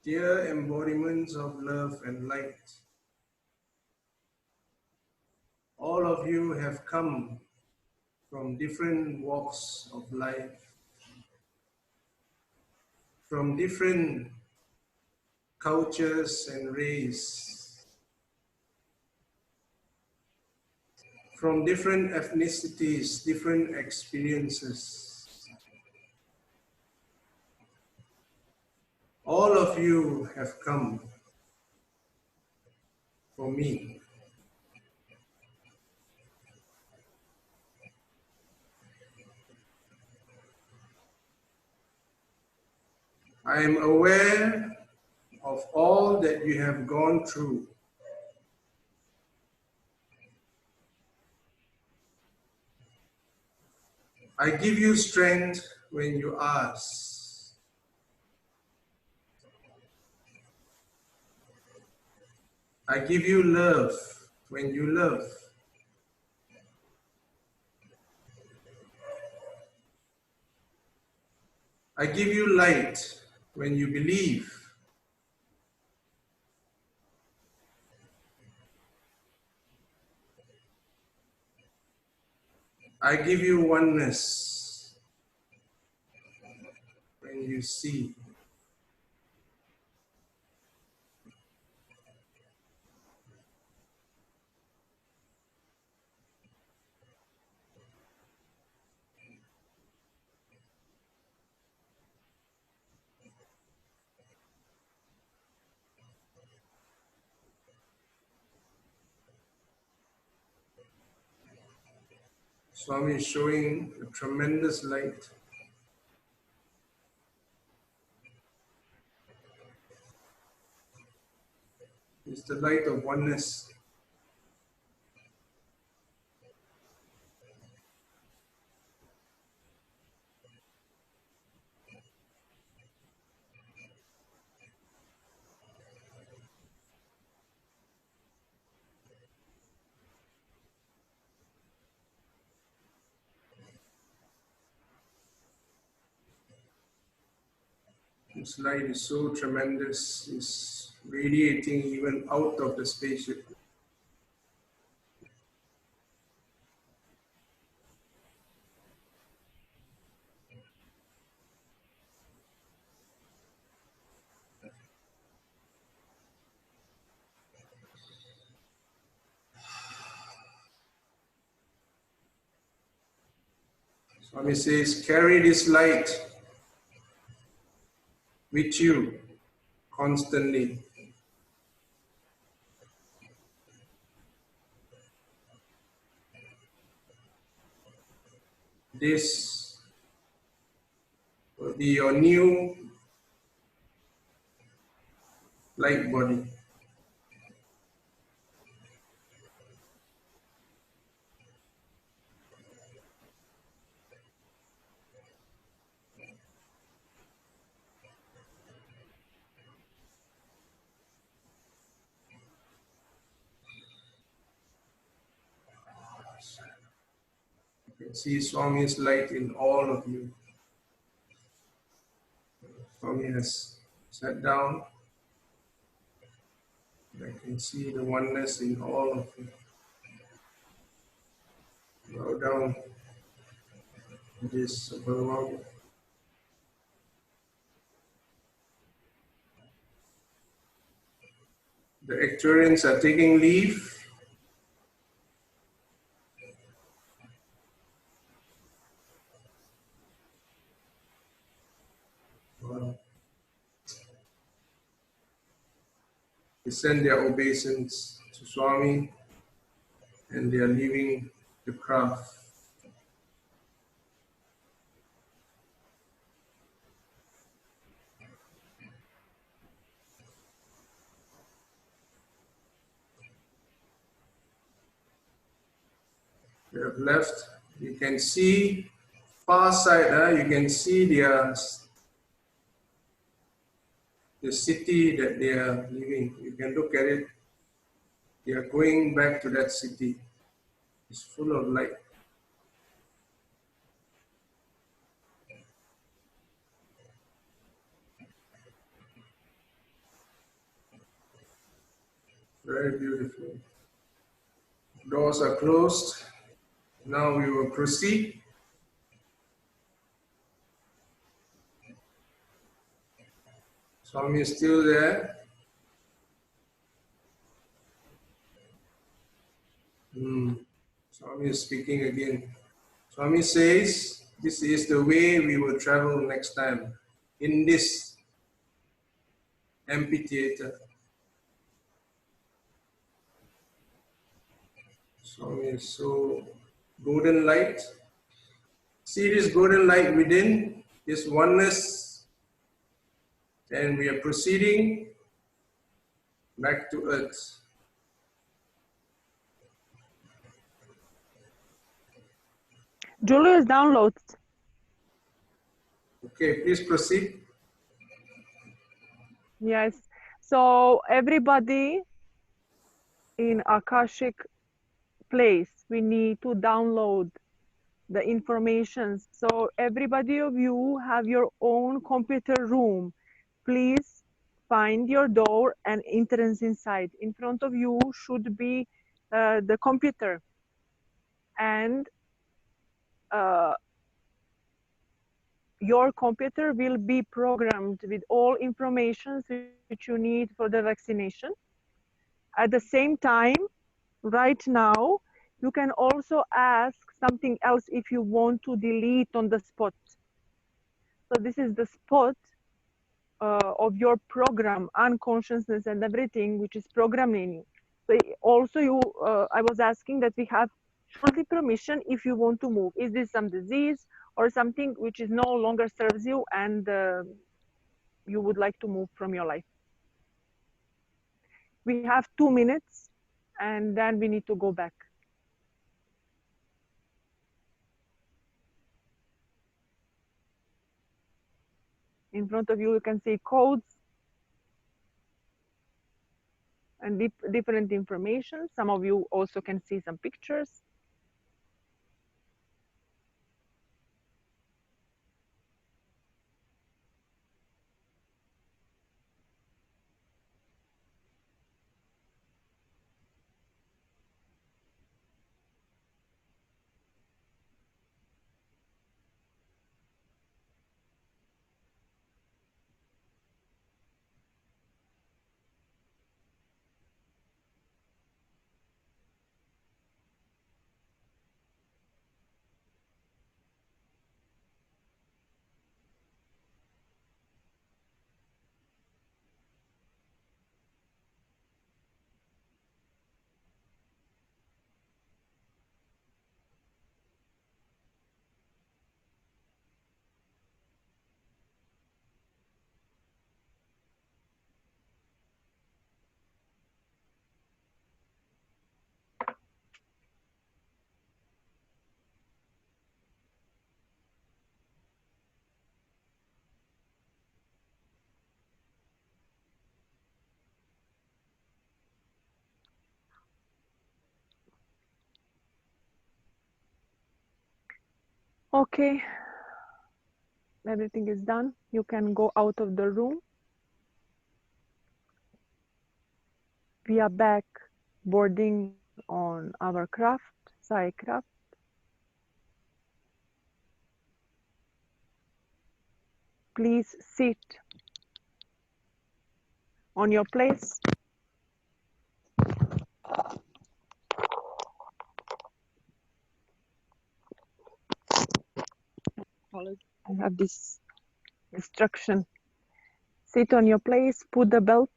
dear embodiments of love and light, all of you have come from different walks of life, from different cultures and race, from different ethnicities, different experiences. All of you have come for me. I am aware of all that you have gone through. I give you strength when you ask. I give you love when you love. I give you light when you believe. I give you oneness when you see. Swami is showing a tremendous light. It's the light of oneness. This light is so tremendous, it's radiating even out of the spaceship. Swami says, carry this light with you constantly. This will be your new light body. You can see Swami's light in all of you. Swami has sat down. I can see the oneness in all of you. Bow down this above. The Actuarians are taking leave. Wow. They send their obeisance to Swami and they are leaving the craft. They have left. You can see far side, you can see the city that they are living. You can look at it. They are going back to that city. It's full of light. Very beautiful. Doors are closed. Now we will proceed. Swami is still there. Swami is speaking again. Swami says, this is the way we will travel next time in this amphitheater. Swami is so golden light. See this golden light within, this oneness, and we are proceeding back to earth. Julius downloads. Okay, please proceed. Yes. So everybody in Akashic place, we need to download the information. So everybody of you have your own computer room. Please find your door and entrance inside. In front of you should be the computer. And your computer will be programmed with all information which you need for the vaccination. At the same time, right now, you can also ask something else if you want to delete on the spot. So this is the spot of your program, unconsciousness and everything, which is programming you. So also I was asking that we have shortly permission if you want to move. Is this some disease or something which is no longer serves you and you would like to move from your life? We have 2 minutes and then we need to go back. In front of you, you can see codes and different information. Some of you also can see some pictures. Okay, everything is done. You can go out of the room. We are back boarding on our craft, Sai craft. Please sit on your place. I have this instruction. Sit on your place, put the belt.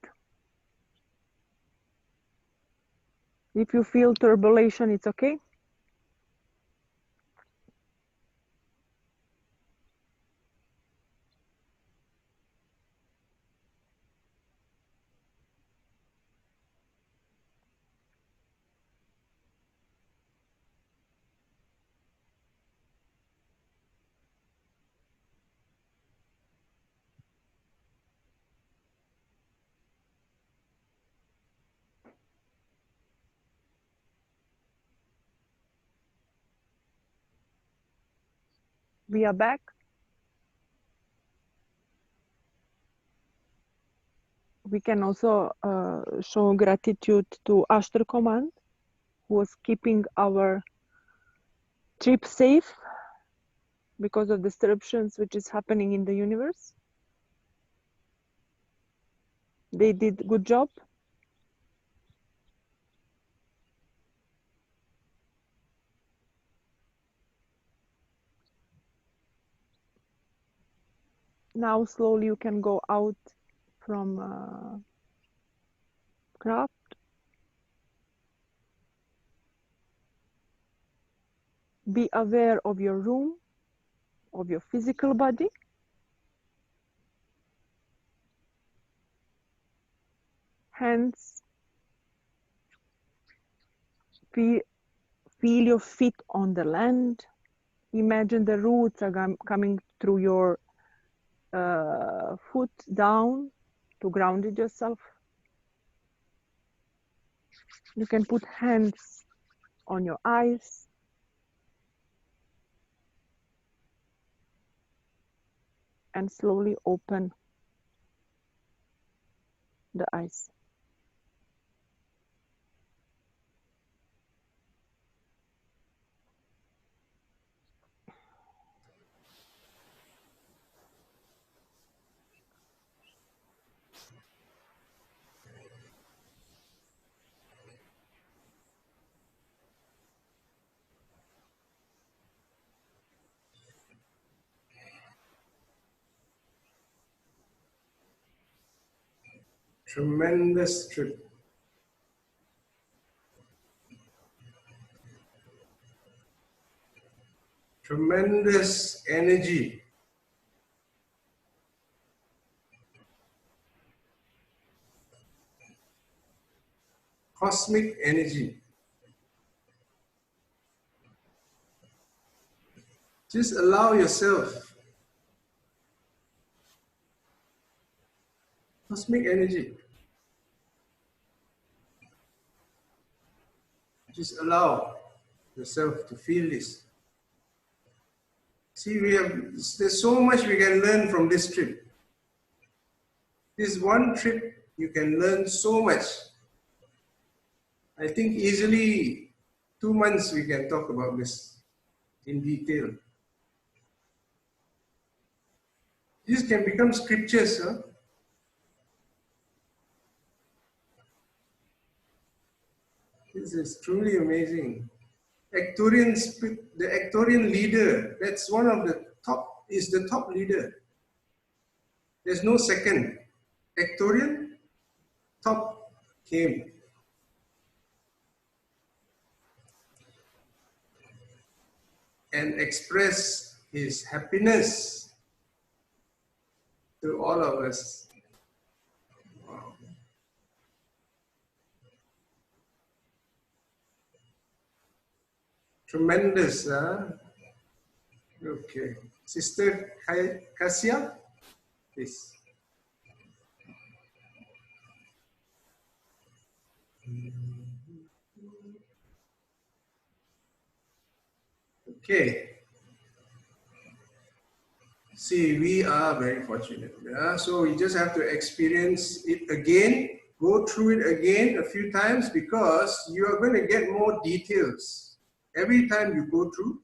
If you feel turbulation, it's okay. We are back. We can also show gratitude to Ashtar Command, who was keeping our trip safe because of disruptions which is happening in the universe. They did a good job. Now slowly you can go out from craft. Be aware of your room, of your physical body. Hands. Feel your feet on the land. Imagine the roots are coming through your foot down to ground it yourself. You can put hands on your eyes. And slowly open the eyes. Tremendous trip. Tremendous energy. Cosmic energy. Just allow yourself. Cosmic energy. Just allow yourself to feel this. See, there's so much we can learn from this trip. This one trip, you can learn so much. I think easily 2 months we can talk about this in detail. These can become scriptures, huh? This is truly amazing. The Ectorian leader, that's one of the top, is the top leader. There's no second. Ectorian, top came. And express his happiness to all of us. Wow. Tremendous, huh? Okay. Sister Kasia, please. Okay. See, we are very fortunate. Yeah? So we just have to experience it again, go through it again a few times, because you are going to get more details. Every time you go through,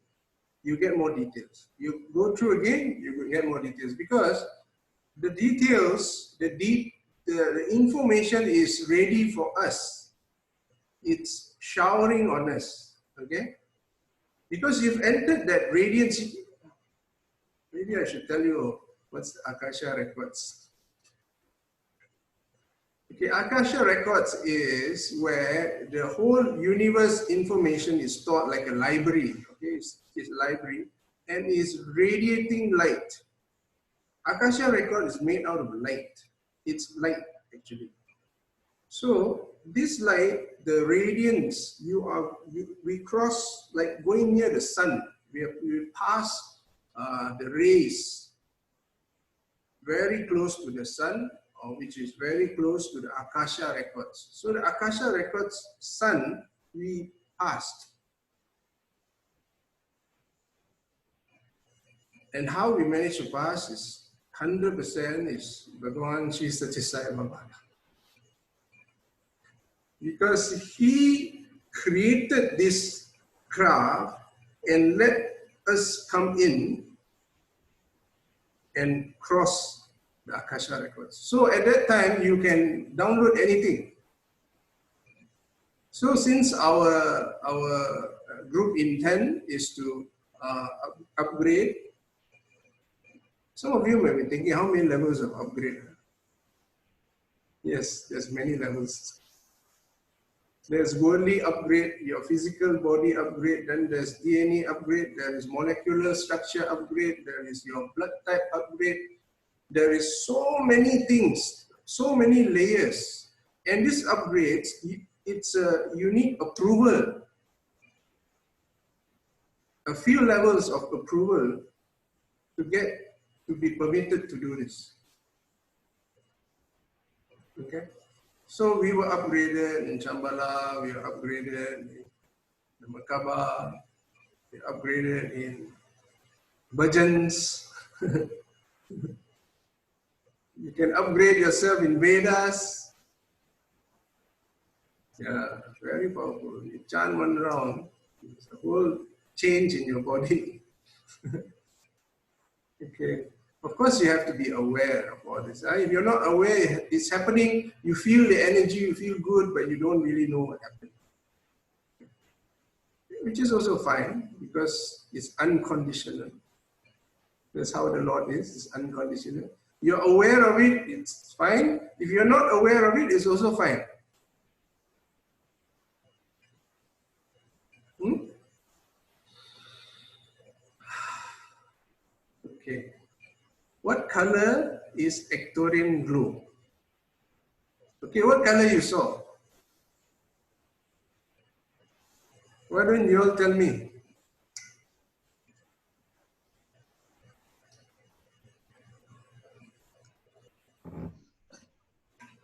you get more details. You go through again, you will get more details, because the details, the information is ready for us. it's showering on us, okay? Because you've entered that radiance. Maybe I should tell you what's the Akasha Records. Okay, Akasha Records is where the whole universe information is stored like a library, okay? It's a library and is radiating light. Akasha Record is made out of light. It's light, actually. So this light, the radiance, we cross, like going near the sun. We pass the rays very close to the sun, or which is very close to the Akasha Records. So the Akasha Records sun, we passed. And how we managed to pass is 100% is Bhagavan Sri Sathya Sai Baba. Because he created this craft and let us come in and cross the Akasha Records. So at that time, you can download anything. So since our group intent is to upgrade, some of you may be thinking, how many levels of upgrade? Yes, there's many levels. There's worldly upgrade, your physical body upgrade, then there's DNA upgrade, there is molecular structure upgrade, there is your blood type upgrade. There is so many things, so many layers. And this upgrades, it's a unique approval. A few levels of approval to get to be permitted to do this. Okay? So we were upgraded in Chambala, we were upgraded in the Makaba, we were upgraded in Bhajans. You can upgrade yourself in Vedas. Yeah, very powerful. You chant one round, it's a whole change in your body. Okay. Of course, you have to be aware of all this. If you're not aware it's happening, you feel the energy, you feel good, but you don't really know what happened. Which is also fine, because it's unconditional. That's how the Lord is, it's unconditional. You're aware of it, it's fine. If you're not aware of it, it's also fine. Okay. What color is Ectorian glow? Okay, what color you saw? Why don't you all tell me?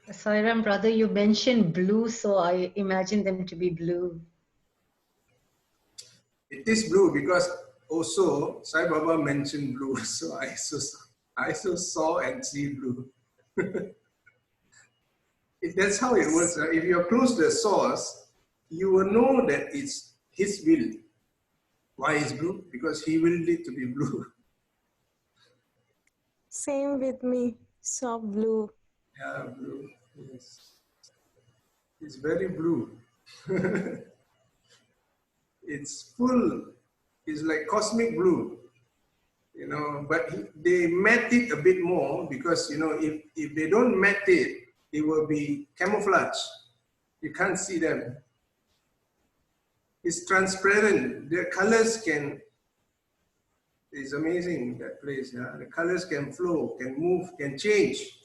Sairam, brother, you mentioned blue, so I imagine them to be blue. It is blue because also Sai Baba mentioned blue, so I also saw and see blue. That's how it works. Right? If you're close to the source, you will know that it's His will. Why is blue? Because He willed it to be blue. Same with me. Saw blue. Yeah, blue. Yes. It's very blue. It's full. It's like cosmic blue. You know, but they matte it a bit more because, you know, if they don't matte it, it will be camouflage. You can't see them. It's transparent. The colors can, it's amazing, that place. Yeah? The colors can flow, can move, can change.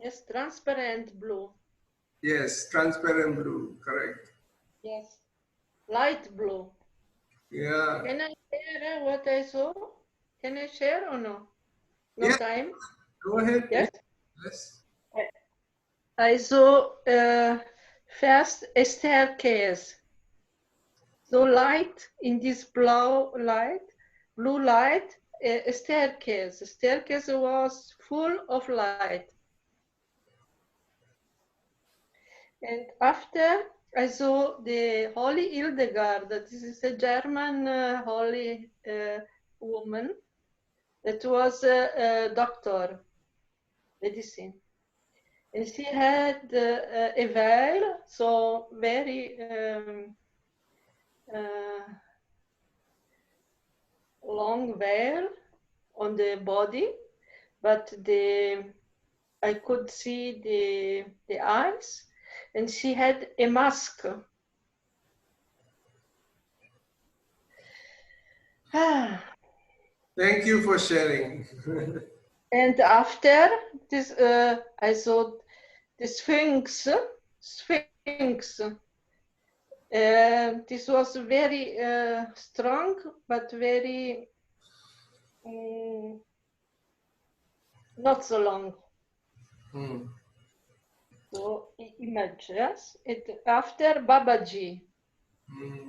Yes, transparent blue. Yes, transparent blue, correct. Yes, light blue. Yeah. Can I share what I saw? Can I share or no? No Yeah. time? Go ahead. Yes. Yes. I saw first a staircase. So light in this blue light, a staircase. The staircase was full of light. And after I saw the Holy Hildegard, this is a German holy woman that was a doctor, medicine. And she had a veil, so very long veil on the body, but I could see the eyes, and she had a mask. Thank you for sharing. And after this, I saw the Sphinx. This was very strong, but very not so long. So images. After Babaji.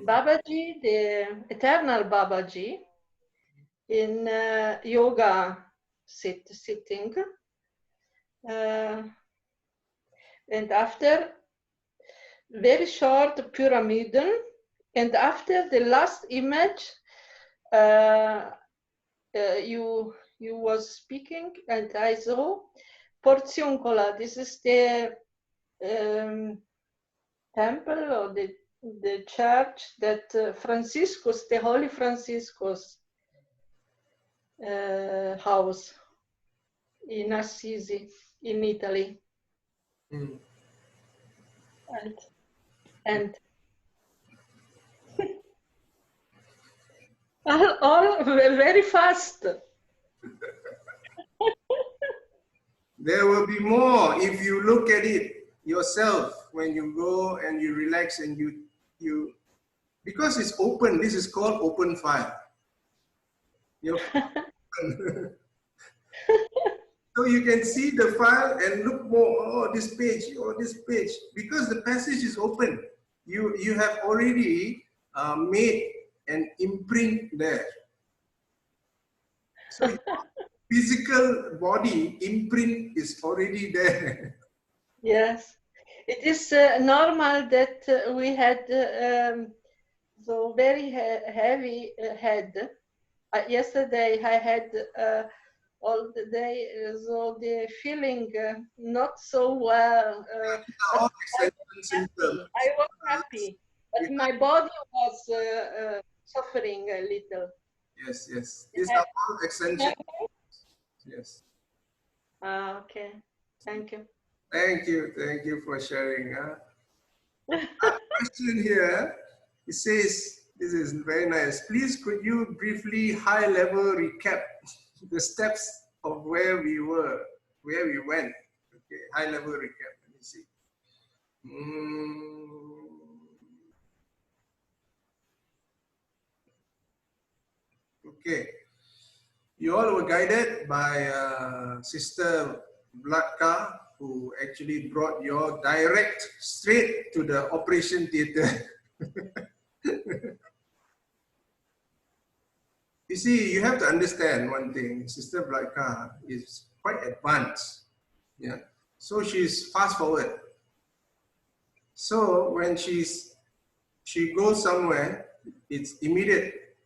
Babaji, the eternal Babaji, in yoga sitting. And after very short pyramiden, and after the last image, you was speaking, and I saw Porziuncola. This is the temple or the church that Franciscus, the Holy Franciscus house in Assisi, in Italy. And all very fast. There will be more if you look at it yourself when you go and you relax and you because it's open. This is called open file. So you can see the file and look more. Oh, this page or this page, because the passage is open. You have already made an imprint there. So physical body imprint is already there. Yes, it is normal that we had so very heavy head. Yesterday I had all the day, so the feeling not so well. I was happy, but my body was suffering a little. Yes, yes. These are all extensions. Yes. Okay. Thank you. Thank you for sharing. Question here. It says, this is very nice. Please, could you briefly high-level recap the steps of where we were, where we went? Okay, high-level recap. Let me see. Okay. You all were guided by Sister Vladka, who actually brought you all direct straight to the operation theater. You see, you have to understand one thing. Sister Vladka is quite advanced. Yeah. So she's fast forward. So when she goes somewhere, it's immediate.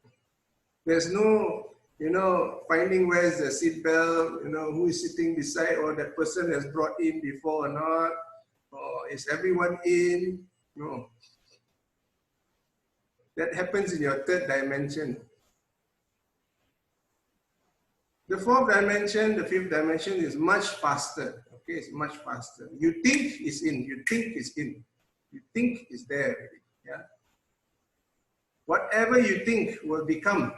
There's no, finding where's the seat belt, who is sitting beside, or that person has brought in before or not, or is everyone in? No. That happens in your third dimension. The fourth dimension, the fifth dimension is much faster. Okay, it's much faster. You think it's in, you think it's in, you think it's there already. Yeah. Whatever you think will become.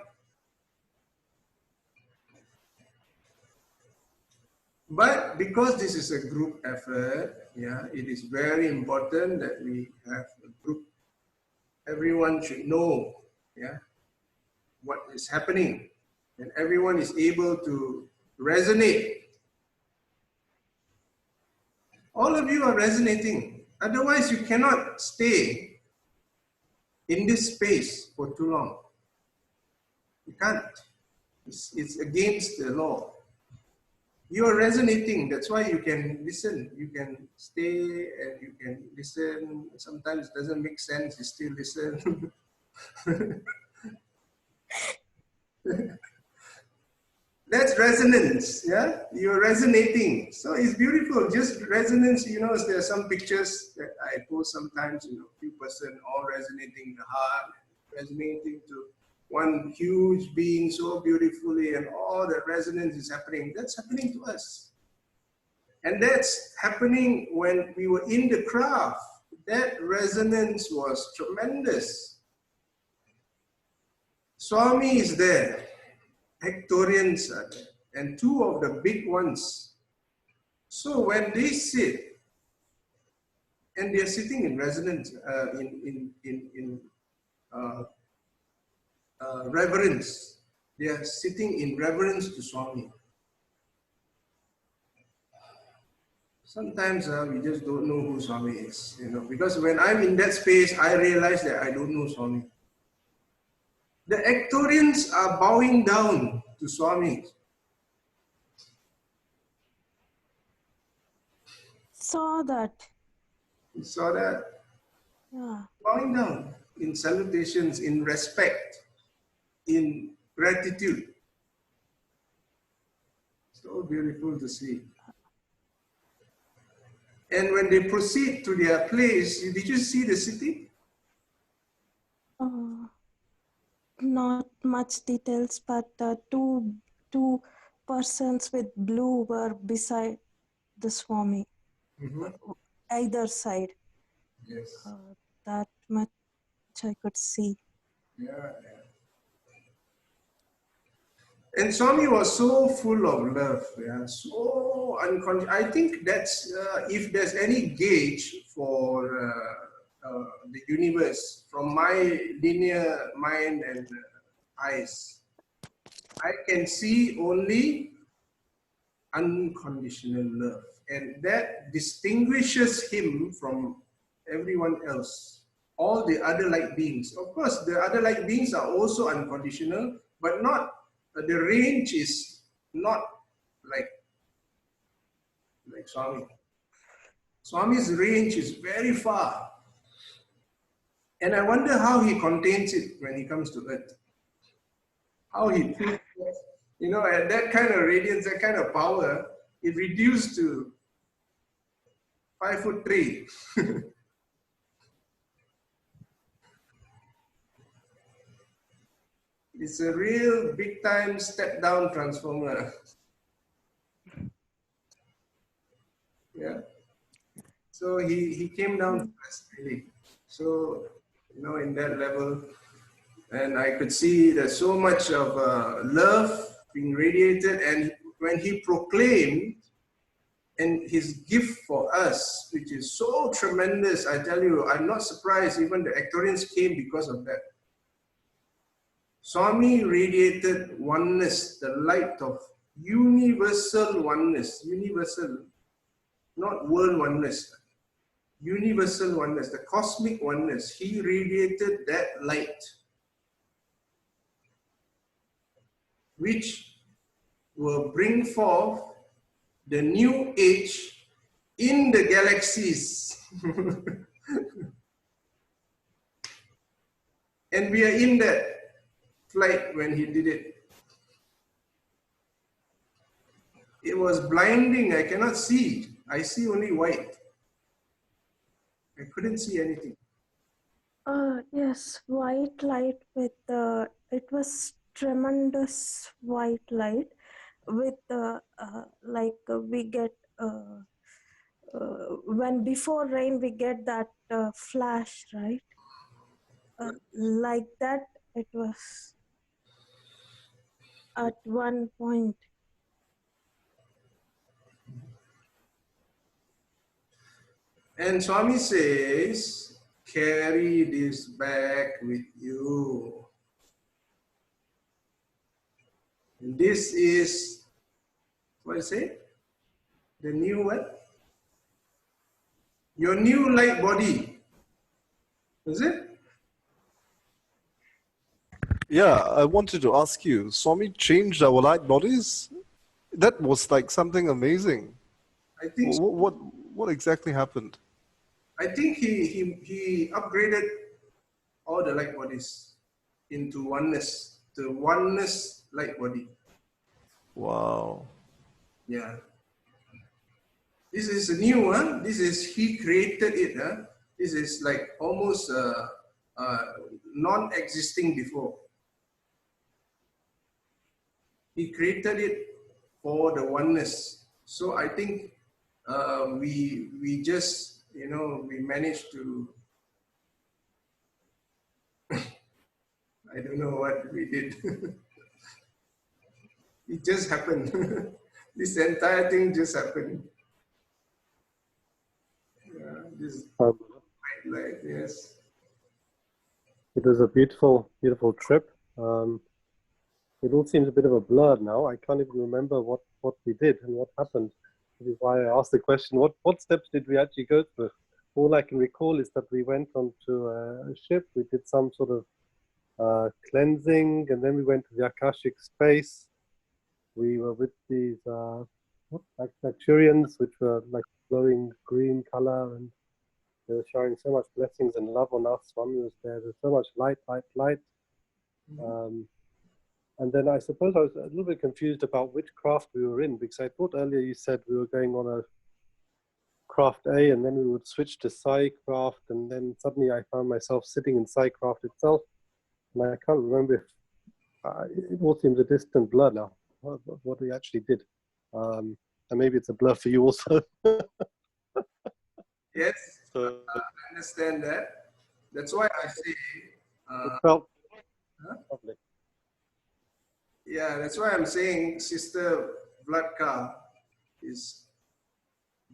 But because this is a group effort, yeah, it is very important that we have a group. Everyone should know, yeah, what is happening, and everyone is able to resonate. All of you are resonating. Otherwise, you cannot stay in this space for too long. You can't. It's against the law. You are resonating. That's why you can listen. You can stay and you can listen. Sometimes it doesn't make sense. You still listen. That's resonance, yeah? You're resonating. So it's beautiful, just resonance. You know, there are some pictures that I post sometimes, you know, few person all resonating the heart, resonating to one huge being so beautifully, and all that resonance is happening. That's happening to us. And that's happening when we were in the craft. That resonance was tremendous. Swami is there. Hectorians are there, and two of the big ones. So when they sit, and they're sitting in resonance, reverence, they are sitting in reverence to Swami. Sometimes we just don't know who Swami is, you know, because when I'm in that space, I realize that I don't know Swami. The Hectorians are bowing down to Swami. Saw that. You saw that? Yeah. Bowing down in salutations, in respect, in gratitude. So beautiful to see. And when they proceed to their place, did you see the city? Not much details, but two persons with blue were beside the Swami, either side. Yes. That much I could see. Yeah. And Swami was so full of love, yeah, so unconscious. I think that's if there's any gauge for the universe from my linear mind and eyes, I can see only unconditional love, and that distinguishes him from everyone else. All the other light beings, of course, the other light beings are also unconditional, but not. The range is not like Swami. Swami's range is very far. And I wonder how he contains it when he comes to earth. How he feels, you know, at that kind of radiance, that kind of power, it reduced to 5'3". It's a real big time step down transformer. Yeah. So he came down to us really. So, you know, in that level, and I could see there's so much of love being radiated, and when he proclaimed, and his gift for us, which is so tremendous, I tell you, I'm not surprised even the Hectorians came because of that. Swami radiated oneness, the light of universal oneness, universal, not world oneness, universal oneness, the cosmic oneness. He radiated that light, which will bring forth the new age in the galaxies. And we are in that flight when he did it. It was blinding. I cannot see. I see only white. I couldn't see anything. Yes, white light with it was tremendous white light with we get when before rain we get that flash, right? Like that it was at one point. And Swami says, carry this back with you. And this is, what is it? The new what? Your new light body. Is it? Yeah, I wanted to ask you, Swami changed our light bodies? That was like something amazing. I think so. What exactly happened? I think he upgraded all the light bodies into oneness, the oneness light body. Wow. Yeah. This is a new one. This is, he created it. This is like almost non-existing before. He created it for the oneness. So I think we just, you know, we managed to, I don't know what we did. It just happened. This entire thing just happened. Yeah, this life, yes. It was a beautiful, beautiful trip. It all seems a bit of a blur now. I can't even remember what we did and what happened. This is why I asked the question, what steps did we actually go through? All I can recall is that we went onto a ship, we did some sort of cleansing, and then we went to the Akashic space. We were with these like Bacterians, which were like glowing green color, and they were showering so much blessings and love on us. Swami was there. There's so much light, light, light. And then I suppose I was a little bit confused about which craft we were in, because I thought earlier you said we were going on a craft A, and then we would switch to Sai craft, and then suddenly I found myself sitting in Sai craft itself, and I can't remember if it all seems a distant blur now. What we actually did, and maybe it's a blur for you also. Yes, I understand that. That's why I say. It felt lovely. Yeah, that's why I'm saying Sister Vladka is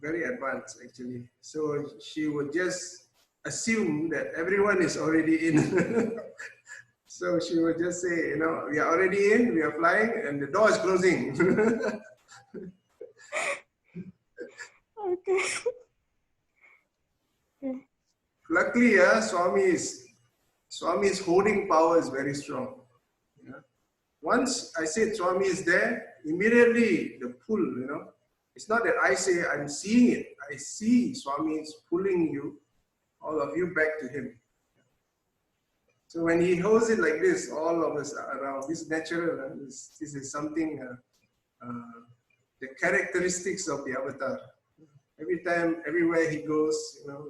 very advanced actually. So she would just assume that everyone is already in. So she would just say, you know, we are already in, we are flying, and the door is closing. Okay. Luckily, Swami's holding power is very strong. Yeah. Once I said Swami is there, immediately the pull, you know, it's not that I say I'm seeing it. I see Swami is pulling you, all of you, back to him. So when he holds it like this, all of us are around. This is natural. This is something, the characteristics of the avatar. Every time, everywhere he goes, you know,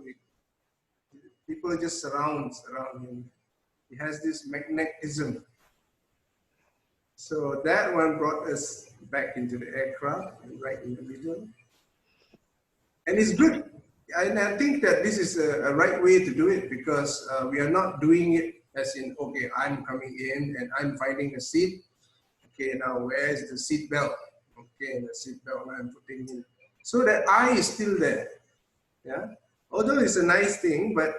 people just surround around him. He has this magnetism. So that one brought us back into the aircraft, right in the middle. And it's good. And I think that this is a right way to do it, because we are not doing it as in, okay, I'm coming in and I'm finding a seat. Okay, now where's the seat belt? Okay, the seat belt I'm putting in. So that I is still there. Yeah. Although it's a nice thing, but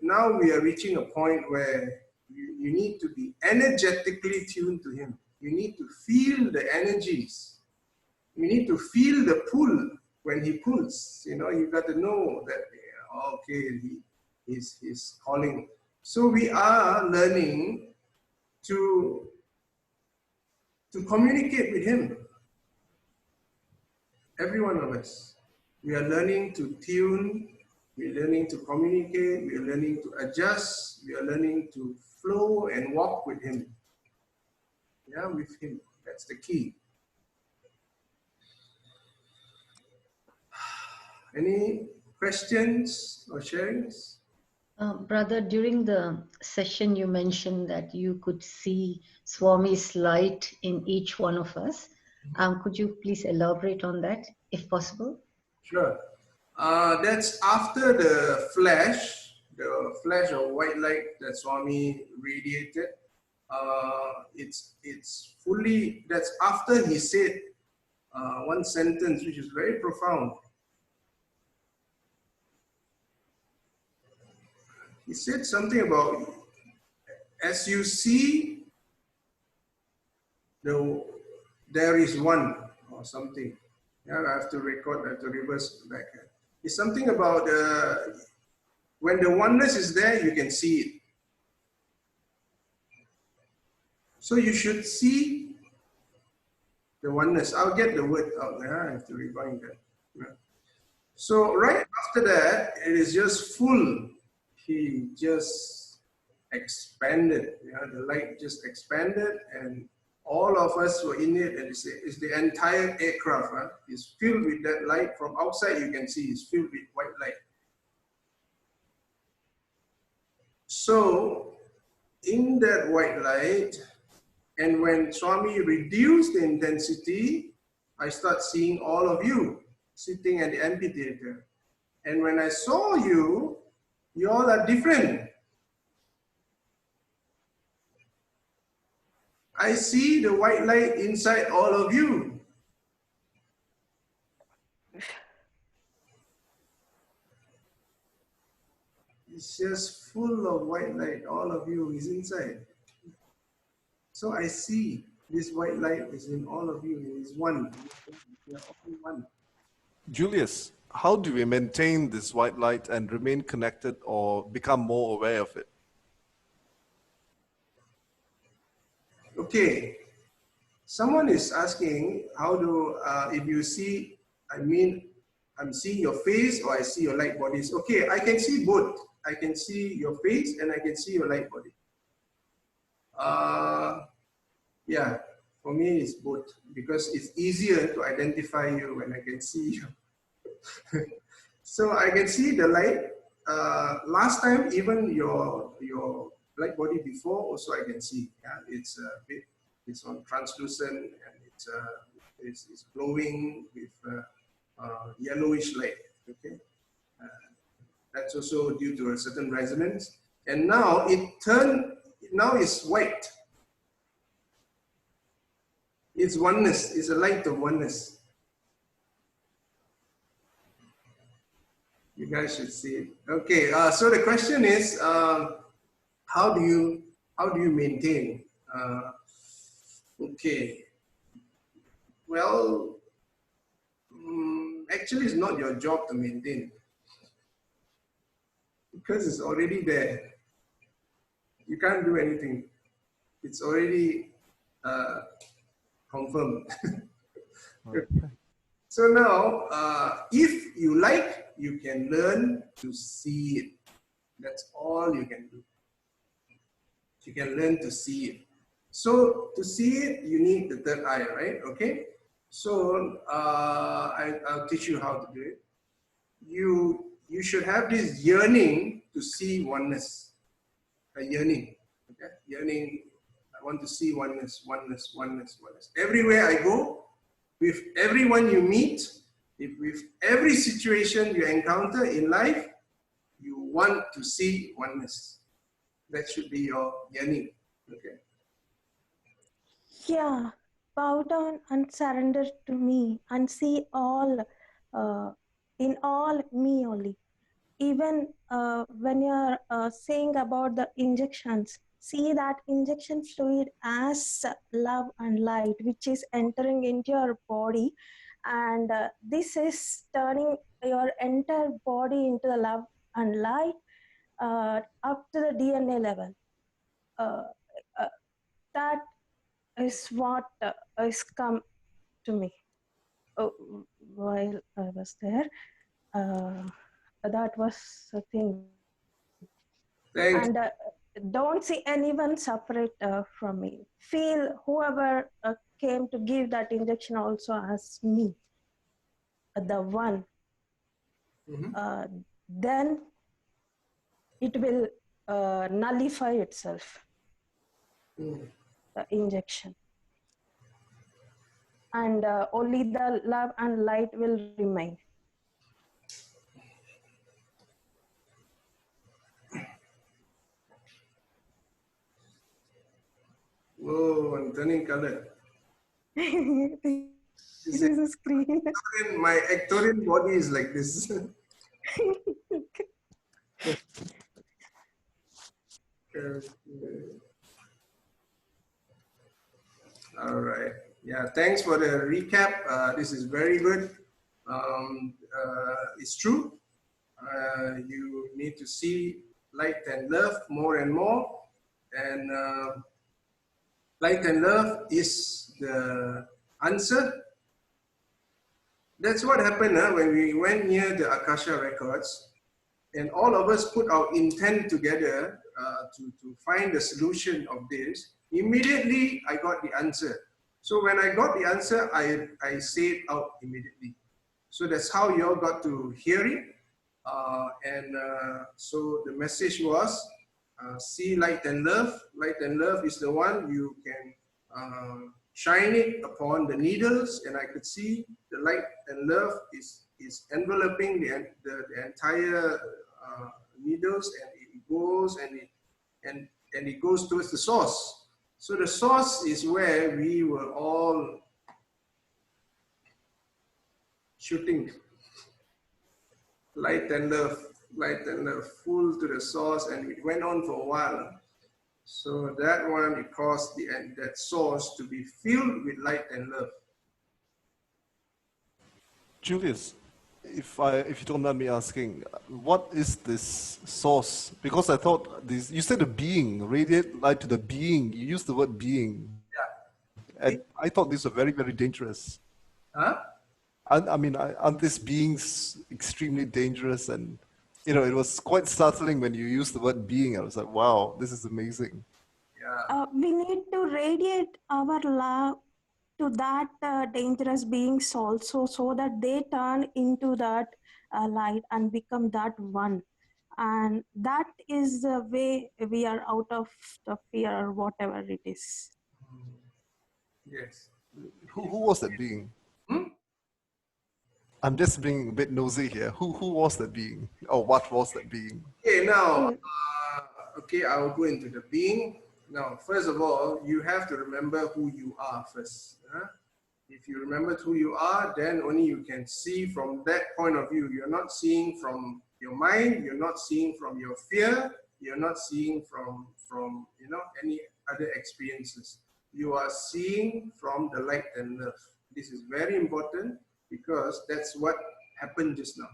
now we are reaching a point where you need to be energetically tuned to him. You need to feel the energies. You need to feel the pull when he pulls. You know, you got to know that, okay, he's calling. So we are learning to communicate with him. Every one of us. We are learning to tune, we are learning to communicate, we are learning to adjust, we are learning to flow and walk with him. Yeah, with him. That's the key. Any questions or sharings? Brother, during the session, you mentioned that you could see Swami's light in each one of us. Could you please elaborate on that, if possible? Sure. That's after the flash of white light that Swami radiated. It's fully, that's after he said one sentence which is very profound. He said something about, as you see, there is one, or something. Yeah, I have to record, I have to reverse back. It's something about when the oneness is there, you can see it. So you should see the oneness. I'll get the word out there. I have to rewind that. Yeah. So right after that, it is just full. He just expanded. Yeah, the light just expanded, and all of us were in it, and it's the entire aircraft is filled with that light. From outside, you can see it's filled with white light. So, in that white light, and when Swami reduced the intensity, I start seeing all of you sitting at the amphitheater. And when I saw you, you all are different. I see the white light inside all of you. It's just full of white light. All of you is inside. So I see this white light is in all of you. It is one. We are all one. Julius, how do we maintain this white light and remain connected or become more aware of it? Okay. Someone is asking how do, if you see, I mean, I'm seeing your face or I see your light bodies. Okay, I can see both. I can see your face and I can see your light body. Yeah, for me it's both because it's easier to identify you when I can see you. So I can see the light. Last time, even your light body before, also I can see. Yeah, it's a bit, it's on translucent and it's glowing with yellowish light. Okay, that's also due to a certain resonance. And now it turned. Now it's white. It's oneness. It's a light of oneness. You guys should see it. Okay. So the question is, how do you maintain? Okay. Well, actually, it's not your job to maintain because it's already there. You can't do anything. It's already confirmed. So now, if you like, you can learn to see it. That's all you can do. You can learn to see it. So to see it, you need the third eye, right? Okay. So I'll teach you how to do it. You should have this yearning to see oneness. A yearning. Okay? Yearning. I want to see oneness, oneness, oneness, oneness. Everywhere I go, with everyone you meet, with every situation you encounter in life, you want to see oneness. That should be your yearning. Okay. Yeah, bow down and surrender to me and see all in all me only. Even when you're saying about the injections, see that injection fluid as love and light, which is entering into your body, and this is turning your entire body into the love and light up to the DNA level. That is what has come to me while I was there. That was the thing. Thanks. And don't see anyone separate from me. Feel whoever came to give that injection also as me, the one. Then it will nullify itself, the injection. And only the love and light will remain. Whoa, I'm turning color. This is a screen. My Ectorian body is like this. All right. Yeah, thanks for the recap. This is very good. It's true. You need to see light and love more and more. And light and love is the answer. That's what happened when we went near the Akasha records, and all of us put our intent together to find the solution of this. Immediately, I got the answer. So when I got the answer, I say it out immediately. So that's how you all got to hear it. So the message was, see light and love. Light and love is the one you can shine it upon the needles, and I could see the light and love is enveloping the entire needles, and it goes and it goes towards the source. So the source is where we were all shooting. Light and love, full to the source, and it went on for a while. So that one, it caused that source to be filled with light and love. Julius, if you don't mind me asking, what is this source? Because I thought this, you said a being, radiate light to the being. You used the word being. Yeah. And I thought these were very, very dangerous. Huh? I mean, aren't these beings extremely dangerous? And, you know, it was quite startling when you used the word being. I was like, wow, this is amazing. Yeah. We need to radiate our love to that dangerous beings also, so that they turn into that light and become that one. And that is the way we are out of the fear or whatever it is. Yes. Who was that being? I'm just being a bit nosy here. Who was that being? Or what was that being? Okay, now, okay, I will go into the being. Now, first of all, you have to remember who you are first. If you remember who you are, then only you can see from that point of view. You're not seeing from your mind, you're not seeing from your fear, you're not seeing from you know, any other experiences. You are seeing from the light and love. This is very important, because that's what happened just now.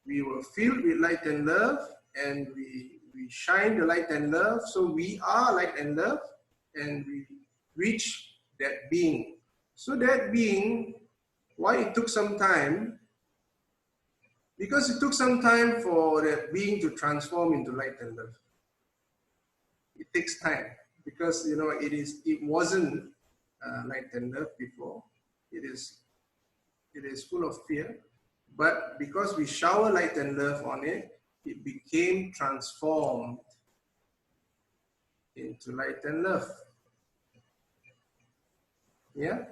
We were filled with light and love, and we shine the light and love. So we are light and love, and we reach that being. So that being, why it took some time? Because it took some time for that being to transform into light and love. It takes time, because you know it wasn't light and love before. It is full of fear, but because we shower light and love on it, it became transformed into light and love. Yeah?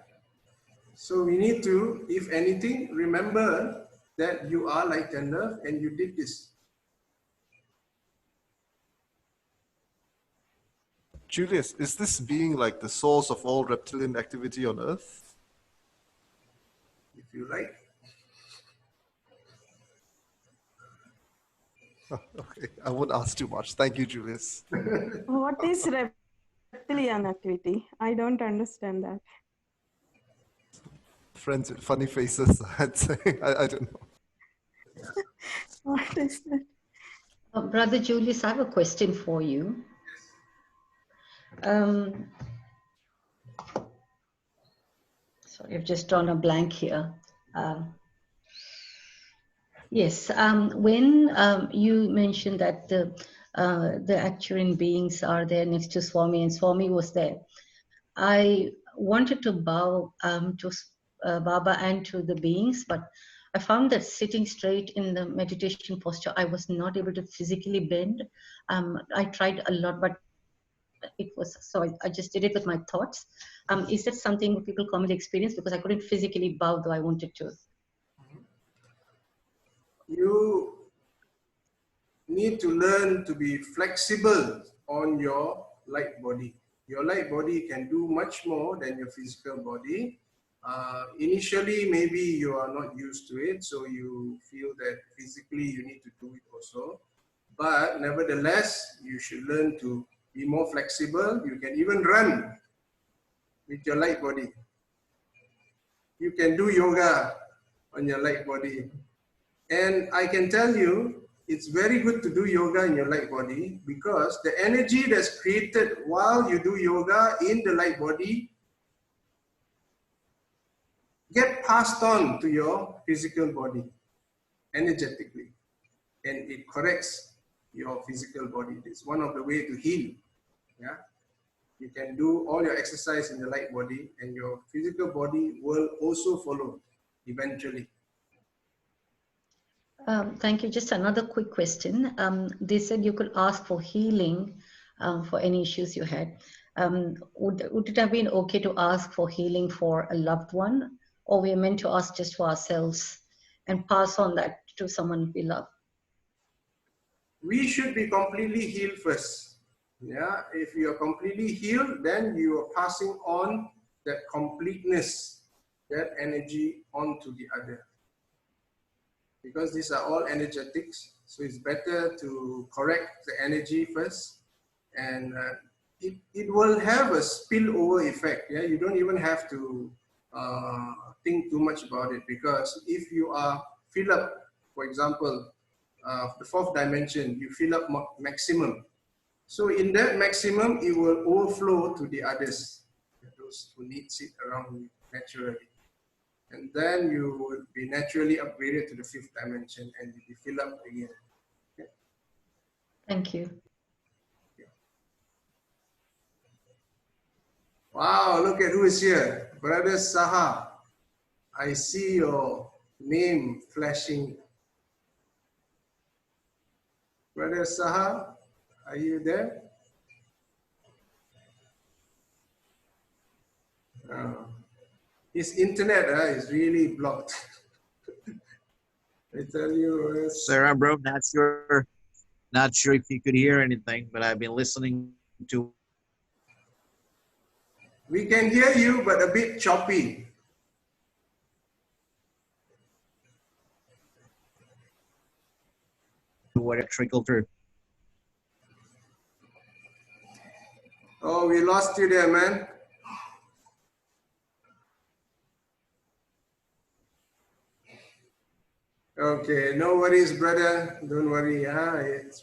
So we need to, if anything, remember that you are light and love, and you did this. Julius, is this being like the source of all reptilian activity on Earth? If you like. Okay, I won't ask too much. Thank you, Julius. What is reptilian activity? I don't understand that. Friends with funny faces, I'd say. I don't know. What is that? Brother Julius, I have a question for you. Sorry, I've just drawn a blank here. Yes, when you mentioned that the Actuarian beings are there next to Swami, and Swami was there, I wanted to bow to Baba and to the beings, but I found that sitting straight in the meditation posture, I was not able to physically bend. I tried a lot, but it was, so I just did it with my thoughts. Is that something people commonly experience? Because I couldn't physically bow though I wanted to. You need to learn to be flexible on your light body. Your light body can do much more than your physical body. Initially, maybe you are not used to it, so you feel that physically you need to do it also. But nevertheless, you should learn to be more flexible. You can even run with your light body. You can do yoga on your light body. And I can tell you, it's very good to do yoga in your light body, because the energy that's created while you do yoga in the light body get passed on to your physical body energetically, and it corrects your physical body. It's one of the ways to heal. Yeah. You can do all your exercise in the light body, and your physical body will also follow eventually. Thank you. Just another quick question. They said you could ask for healing for any issues you had. Would it have been okay to ask for healing for a loved one, or we are meant to ask just for ourselves and pass on that to someone we love? We should be completely healed first. Yeah, if you are completely healed, then you are passing on that completeness, that energy onto the other. Because these are all energetics, so it's better to correct the energy first, and it will have a spillover effect. Yeah, you don't even have to think too much about it, because if you are fill up, for example, the fourth dimension, you fill up maximum. So in that maximum, it will overflow to the others, those who need it around you naturally. And then you would be naturally upgraded to the fifth dimension and you fill up again. Okay. Thank you. Wow, look at who is here. Brother Saha. I see your name flashing. Brother Saha, are you there? His internet is really blocked. I tell you. Sarah, bro, not sure if you could hear anything, but I've been listening to. We can hear you, but a bit choppy. What it trickled through. Oh, we lost you there, man. Okay, no worries, brother. Don't worry.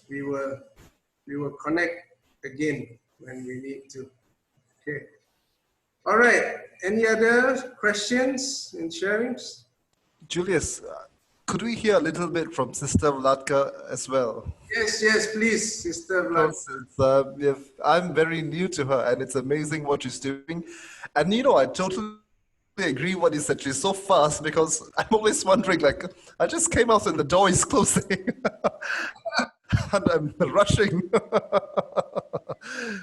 We will connect again when we need to. Okay. All right. Any other questions and sharings? Julius, could we hear a little bit from Sister Vlatka as well? Yes, please, Sister Vlatka. I'm very new to her, and it's amazing what she's doing. And you know, I totally agree what you said. She's so fast, because I'm always wondering, like, I just came out and the door is closing. And I'm rushing.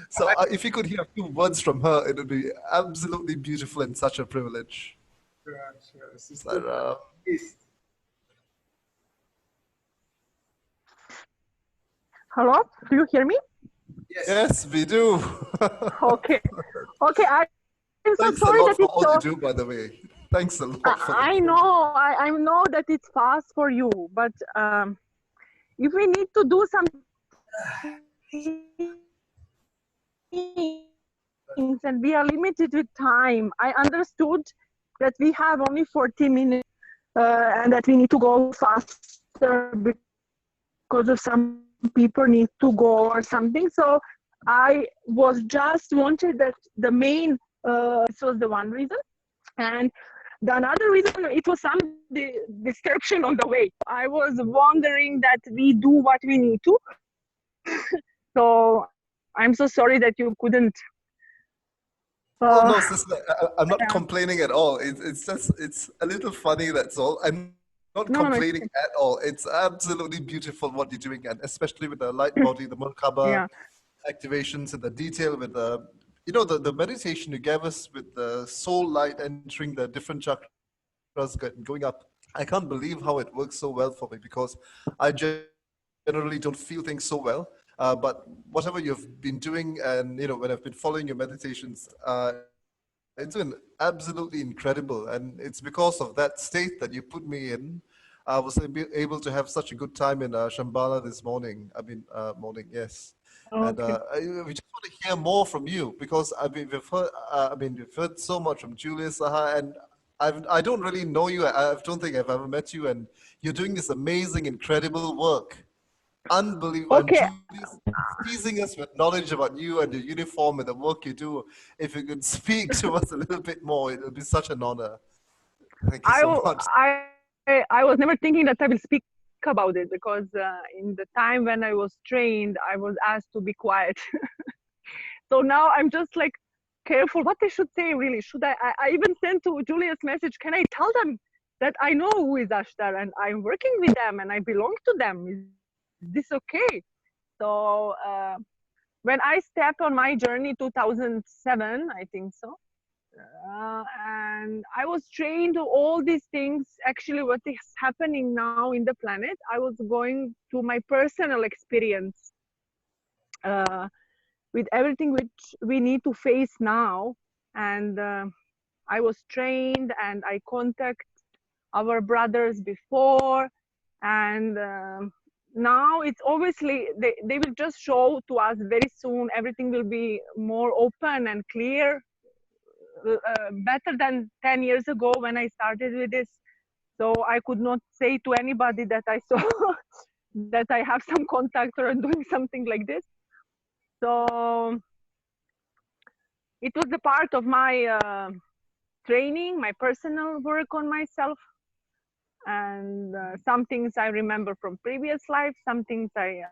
So if you could hear a few words from her, it would be absolutely beautiful and such a privilege. Sure. Sister, please. Hello, do you hear me? Yes, we do. Okay. I'm so Thanks sorry a lot that for it's all so. you do, by the way. Thanks a lot. I know, I know that it's fast for you, but if we need to do some things and we are limited with time, I understood that we have only 40 minutes and that we need to go faster because of some people need to go or something. So I was just wanted that the main, this was the one reason. And the another reason, it was some distraction on the way. I was wondering that we do what we need to. So I'm so sorry that you couldn't. Oh no, sister, I'm not complaining at all. It's just, it's a little funny, that's all. I'm not complaining at all. It's absolutely beautiful what you're doing, and especially with the light body, the Merkaba activations, and the detail with the, you know, the meditation you gave us with the soul light entering the different chakras, going up. I can't believe how it works so well for me, because I generally don't feel things so well. But whatever you've been doing, and you know, when I've been following your meditations, it's been absolutely incredible. And it's because of that state that you put me in. I was able to have such a good time in Shambhala this morning. Yes. Okay. And we just want to hear more from you, because we've heard so much from Julius Saha, and I don't really know you. I don't think I've ever met you, and you're doing this amazing, incredible work. Unbelievable. Okay. And Julius teasing us with knowledge about you and your uniform and the work you do. If you could speak to us a little bit more, it would be such an honor. Thank you so much. I was never thinking that I will speak about it, because in the time when I was trained, I was asked to be quiet. So now I'm just like careful what they should say. Really, should I even sent to Julia's message, can I tell them that I know who is Ashtar and I'm working with them and I belong to them? Is this okay? So when I stepped on my journey 2007, I think so, and I was trained to all these things. Actually, what is happening now in the planet, I was going to my personal experience with everything which we need to face now. And I was trained and I contact our brothers before, and now it's obviously they will just show to us very soon. Everything will be more open and clear, better than 10 years ago when I started with this. So I could not say to anybody that I saw that I have some contact or doing something like this. So it was a part of my training, my personal work on myself. And some things I remember from previous life, some things I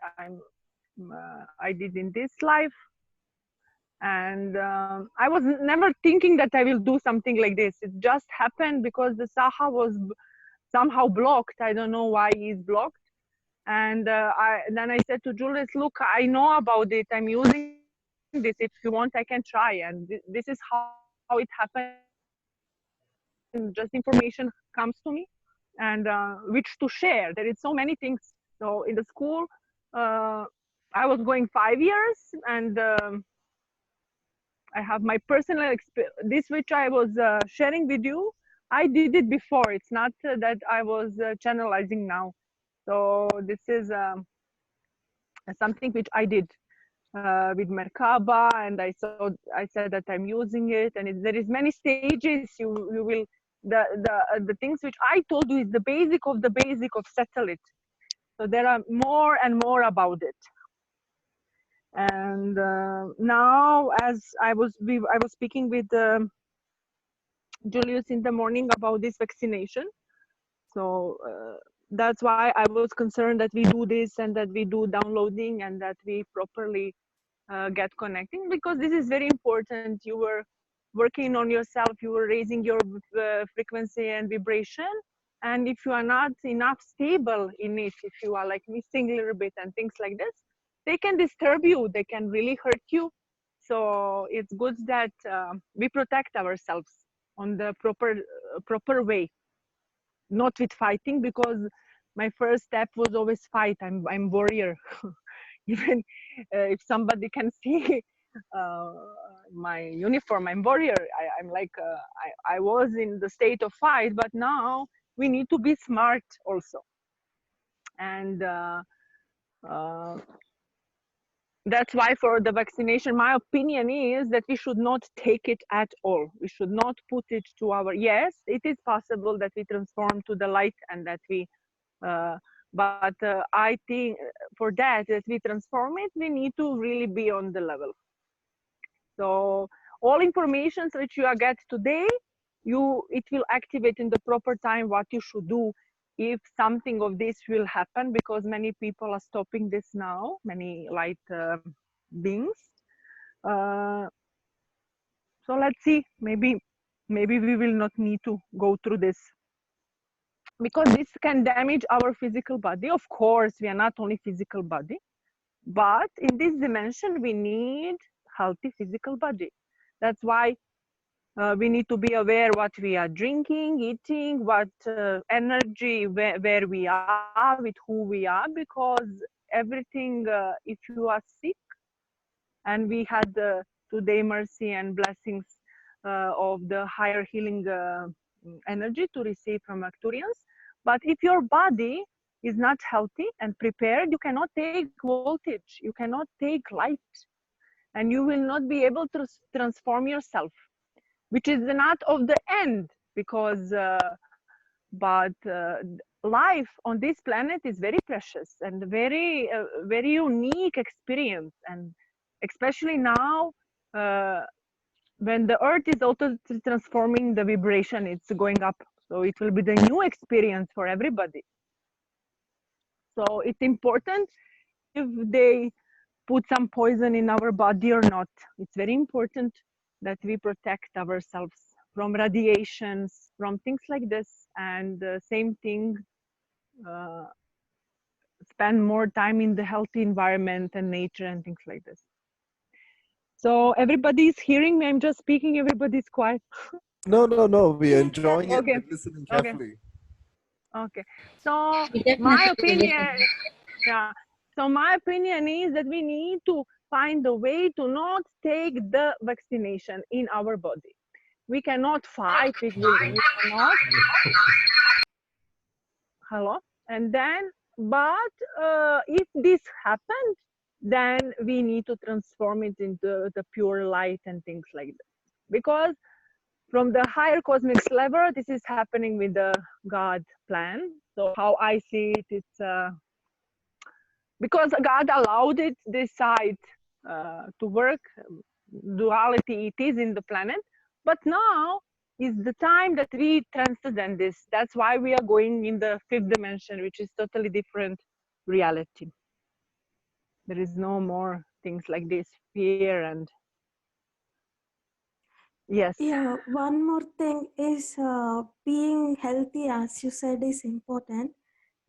did in this life. And I was never thinking that I will do something like this. It just happened because the Saha was somehow blocked. I don't know why he's blocked. And then I said to Julius, look, I know about it. I'm using this. If you want, I can try. And this is how it happened. Just information comes to me, and which to share. There is so many things. So in the school, I was going 5 years, and I have my personal experience. This which I was sharing with you, I did it before. It's not that I was channelizing now. So this is something which I did with Merkaba, and I said that I'm using it, and there is many stages. You will the things which I told you is the basic of settle it. So there are more and more about it. And now, as I was speaking with Julius in the morning about this vaccination. So that's why I was concerned that we do this and that we do downloading and that we properly get connecting, because this is very important. You were working on yourself, you were raising your frequency and vibration. And if you are not enough stable in it, if you are like missing a little bit and things like this, they can disturb you, they can really hurt you. So it's good that we protect ourselves on the proper way, not with fighting, because my first step was always fight. I'm warrior. Even if somebody can see my uniform, I'm warrior. I'm like I was in the state of fight, but now we need to be smart also. And that's why for the vaccination, my opinion is that we should not take it at all. We should not put it to our, yes, it is possible that we transform to the light and that we, but I think for that we transform it, we need to really be on the level. So all information which you get today, it will activate in the proper time what you should do if something of this will happen, because many people are stopping this now, many light beings. So let's see, maybe we will not need to go through this, because this can damage our physical body. Of course, we are not only physical body, but in this dimension, we need healthy physical body. That's why we need to be aware what we are drinking, eating, what energy, where we are, with who we are, because everything, if you are sick, and we had today mercy and blessings of the higher healing energy to receive from Arcturians. But if your body is not healthy and prepared, you cannot take voltage, you cannot take light, and you will not be able to transform yourself, which is not of the end, because life on this planet is very precious and very very unique experience. And especially now, when the earth is also transforming, the vibration, it's going up, so it will be the new experience for everybody. So it's important if they put some poison in our body or not. It's very important that we protect ourselves from radiations, from things like this. And same thing, spend more time in the healthy environment and nature and things like this. So everybody's hearing me. I'm just speaking. Everybody's quiet. No, we're enjoying it Okay. and listening Okay. carefully. Okay. So We definitely my will opinion, listen. yeah. So my opinion is that we need to find a way to not take the vaccination in our body. We cannot fight it. We cannot. Hello. And then, but if this happened, then we need to transform it into the pure light and things like that. Because from the higher cosmic level, this is happening with the God plan. So how I see it, it's because God allowed it this side to work. Duality it is in the planet, but now is the time that we transcend this. That's why we are going in the fifth dimension, which is totally different reality. There is no more things like this, fear and yes. Yeah, one more thing is being healthy, as you said, is important,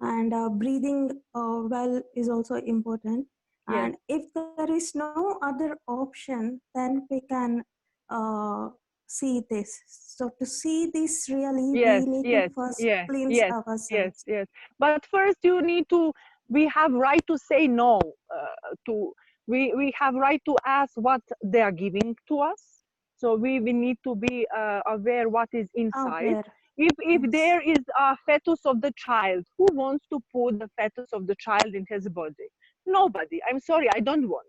and breathing well is also important. Yes. And if there is no other option, then we can see this. So to see this really, Yes, we need yes, to first yes, cleanse yes, ourselves. yes. But first, you need to. We have right to say no. We have right to ask what they are giving to us. So we need to be aware what is inside. Aware. If Yes. there is a fetus of the child, who wants to put the fetus of the child in his body? Nobody. I'm sorry, I don't want.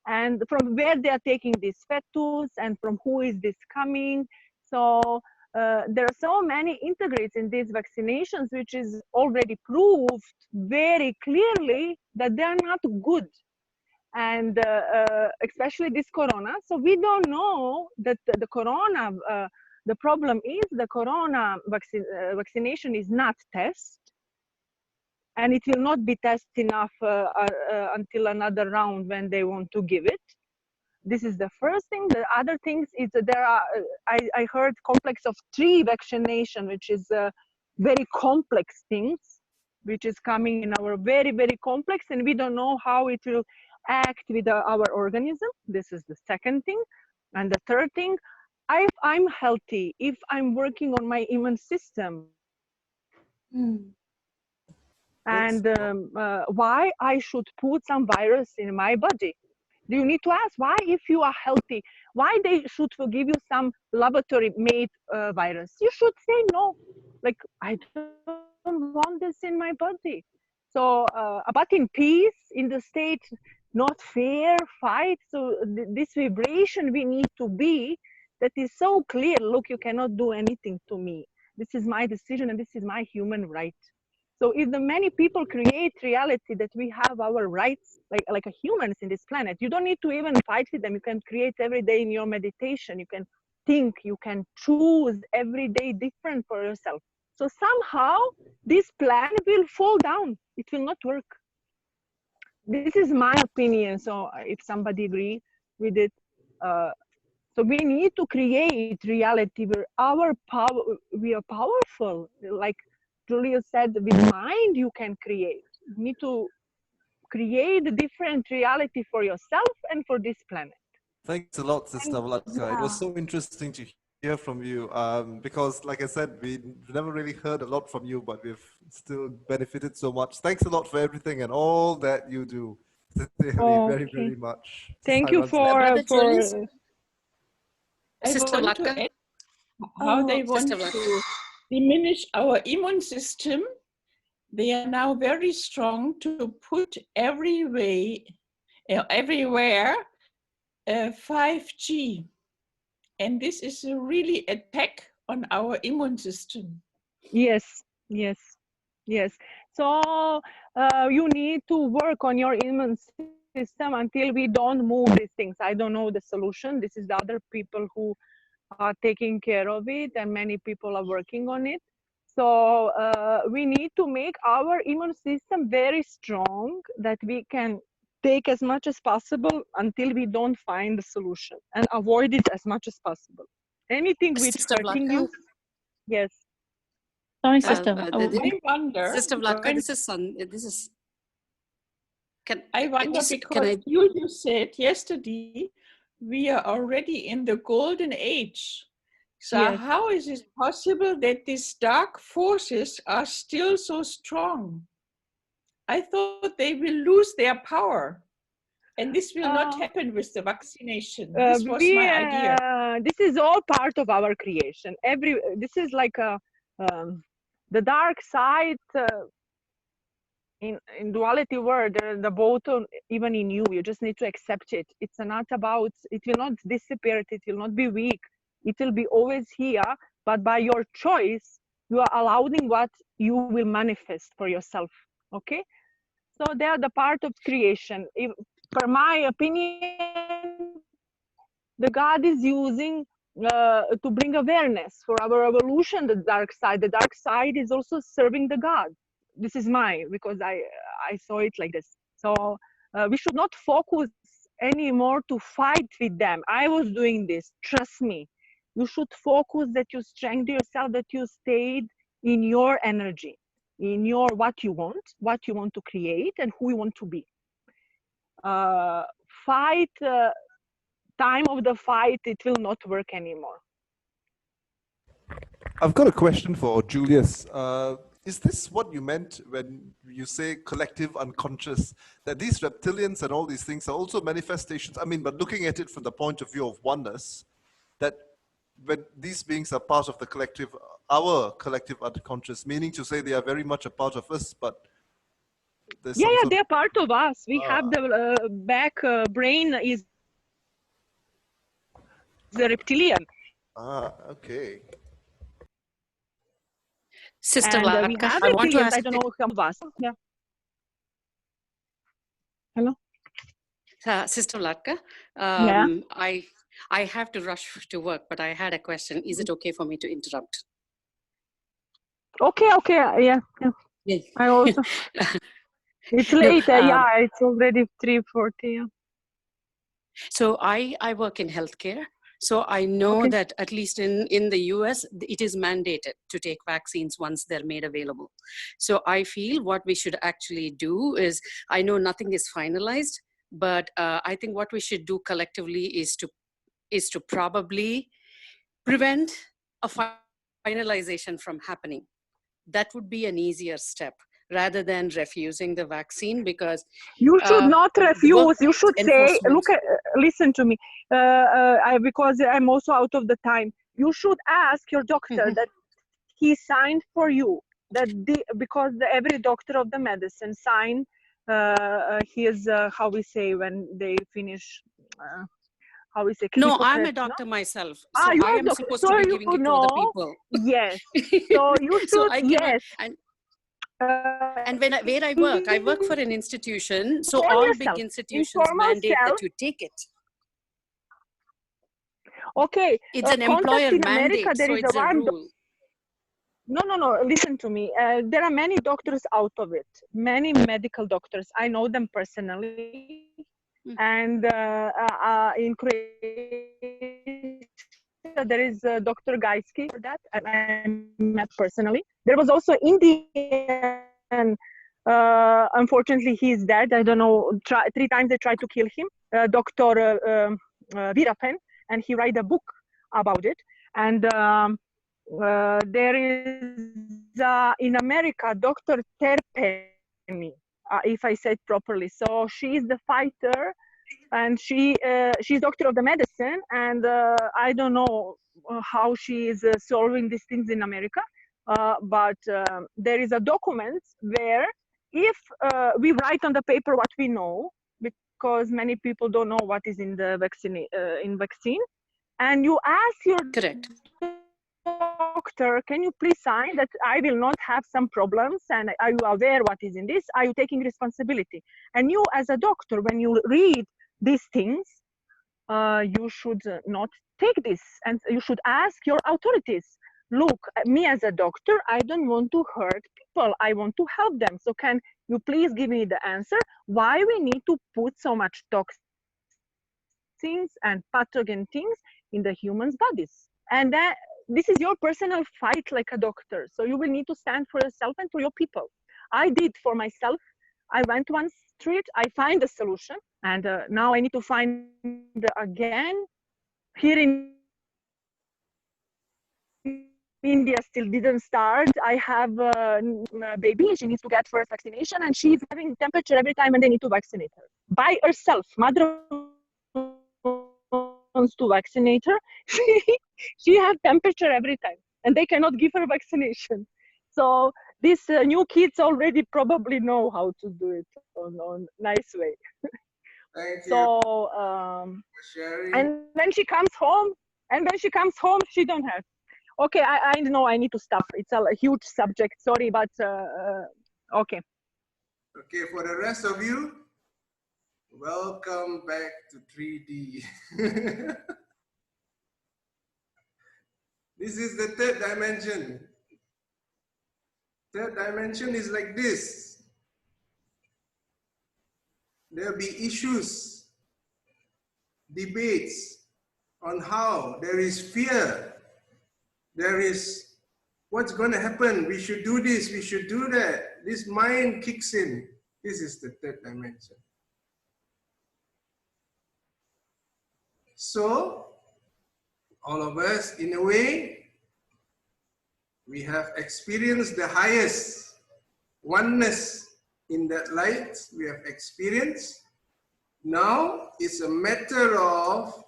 And from where they are taking this fetus and from who is this coming? So there are so many integrates in these vaccinations, which is already proved very clearly that they are not good. And especially this corona. So we don't know that the corona, the problem is the corona vaccination is not tested. And it will not be tested enough until another round when they want to give it. This is the first thing. The other things is that there are, I heard complex of 3 vaccination, which is very complex things, which is coming in our very, very complex, and we don't know how it will act with our organism. This is the second thing. And the third thing, if I'm healthy, if I'm working on my immune system, and why I should put some virus in my body. Do you need to ask why, if you are healthy, why they should give you some laboratory made virus? You should say no, like I don't want this in my body. So but in peace, in the state, not fair fight. So this vibration we need to be, that is so clear. Look, you cannot do anything to me. This is my decision and this is my human right. So if the many people create reality that we have our rights, like a humans in this planet, you don't need to even fight with them. You can create every day in your meditation. You can think, you can choose every day different for yourself. So somehow this plan will fall down. It will not work. This is my opinion. So if somebody agree with it, so we need to create reality where our power, we are powerful. Like Julia said, with mind you can create. You need to create a different reality for yourself and for this planet. Thanks a lot, Sister Vlatka. yeah. It was so interesting to hear from you because, like I said, we never really heard a lot from you, but we've still benefited so much. Thanks a lot for everything and all that you do. Sincerely, very, very much. Thank you for Brother Julius, I Sister want to Vlatka? add how they want Sister Vlatka. to diminish our immune system. They are now very strong to put everywhere 5G. And this is a really attack on our immune system. Yes, yes, yes. So you need to work on your immune system until we don't move these things. I don't know the solution. This is the other people who are taking care of it, and many people are working on it. So we need to make our immune system very strong, that we can take as much as possible until we don't find the solution, and avoid it as much as possible. Anything which Sister hurting Vladka? you. Yes. Sorry, sister. I wonder. Sister Vladka, when- this is. I wonder because you said yesterday we are already in the golden age. So Yes. how is it possible that these dark forces are still so strong? I thought they will lose their power. And this will not happen with the vaccination. This was my idea. This is all part of our creation. This is like the dark side in duality world. The bottom, even in you, you just need to accept it. It's not about. It will not disappear. It will not be weak. It will be always here. But by your choice, you are allowing what you will manifest for yourself. Okay. So they are the part of creation. For my opinion, the God is using to bring awareness for our evolution, the dark side. The dark side is also serving the God. This is because I saw it like this. So we should not focus anymore to fight with them. I was doing this, trust me. You should focus that you strengthen yourself, that you stayed in your energy, in your what you want to create, and who you want to be. Time of the fight, it will not work anymore. I've got a question for Julius. Is this what you meant when you say collective unconscious, that these reptilians and all these things are also manifestations? I mean, but looking at it from the point of view of oneness, that when these beings are part of the collective, our collective unconscious, meaning to say they are very much a part of us, but there's they're part of us. We have the back brain is the reptilian. Okay. Sister And we Vladka, have I want to reptilians. ask I don't know some of us. Yeah. Hello. Sister Vladka, Yeah. I have to rush to work, but I had a question. Is it okay for me to interrupt? Okay. Yeah. Yes. I also. It's late. It's already 3:40. Yeah. So I work in healthcare. So I know that at least in the US, it is mandated to take vaccines once they're made available. So I feel what we should actually do is, I know nothing is finalized, but I think what we should do collectively is to probably prevent a finalization from happening. That would be an easier step rather than refusing the vaccine, because you should not refuse. You should say, listen to me, because I'm also out of the time. You should ask your doctor that he signed for you, because every doctor of the medicine signed his, how we say when they finish, how we say? No, I'm a doctor myself. So you I are am doctor. supposed So to be you giving it to know, other people. Yes. So you should, So I can, yes. And where I work for an institution. So Inform all yourself. big institutions Inform mandate yourself. that you take it. Okay. It's an Contact employer in mandate, America, there so is it's a one rule. No, listen to me. There are many doctors out of it, many medical doctors. I know them personally. And in Croatia, there is Dr. Gajski for that, and I met personally. There was also Indian, unfortunately he's dead. I don't know, 3 times they tried to kill him, Dr. Virapen, and he wrote a book about it. And there is in America, Dr. Terpeni, if I said properly. So she is the fighter, and she's doctor of the medicine, and I don't know how she is solving these things in America, but there is a document where if we write on the paper what we know, because many people don't know what is in the vaccine, and you ask your doctor, can you please sign that I will not have some problems, and are you aware what is in this? Are you taking responsibility? And you as a doctor, when you read these things, you should not take this, and you should ask your authorities, look, me as a doctor, I don't want to hurt people, I want to help them, so can you please give me the answer why we need to put so much toxins and pathogen things in the human's bodies. And that this is your personal fight like a doctor. So you will need to stand for yourself and for your people. I did for myself. I went one street, I find a solution, and now I need to find again. Here in India still didn't start. I have a baby, she needs to get first vaccination, and she's having temperature every time and they need to vaccinate her. By herself, mother wants to vaccinate her, she has temperature every time and they cannot give her vaccination. So these new kids already probably know how to do it on nice way. Thank you. So, sharing. and when she comes home, she don't have. Okay, I know I need to stop. It's a huge subject, sorry, but okay. Okay, for the rest of you, welcome back to 3D. This is the third dimension. Third dimension is like this. There'll be issues, debates on how there is fear. There is what's going to happen. We should do this, we should do that. This mind kicks in. This is the third dimension. So, all of us, in a way, we have experienced the highest oneness in that light. We have experienced. Now, it's a matter of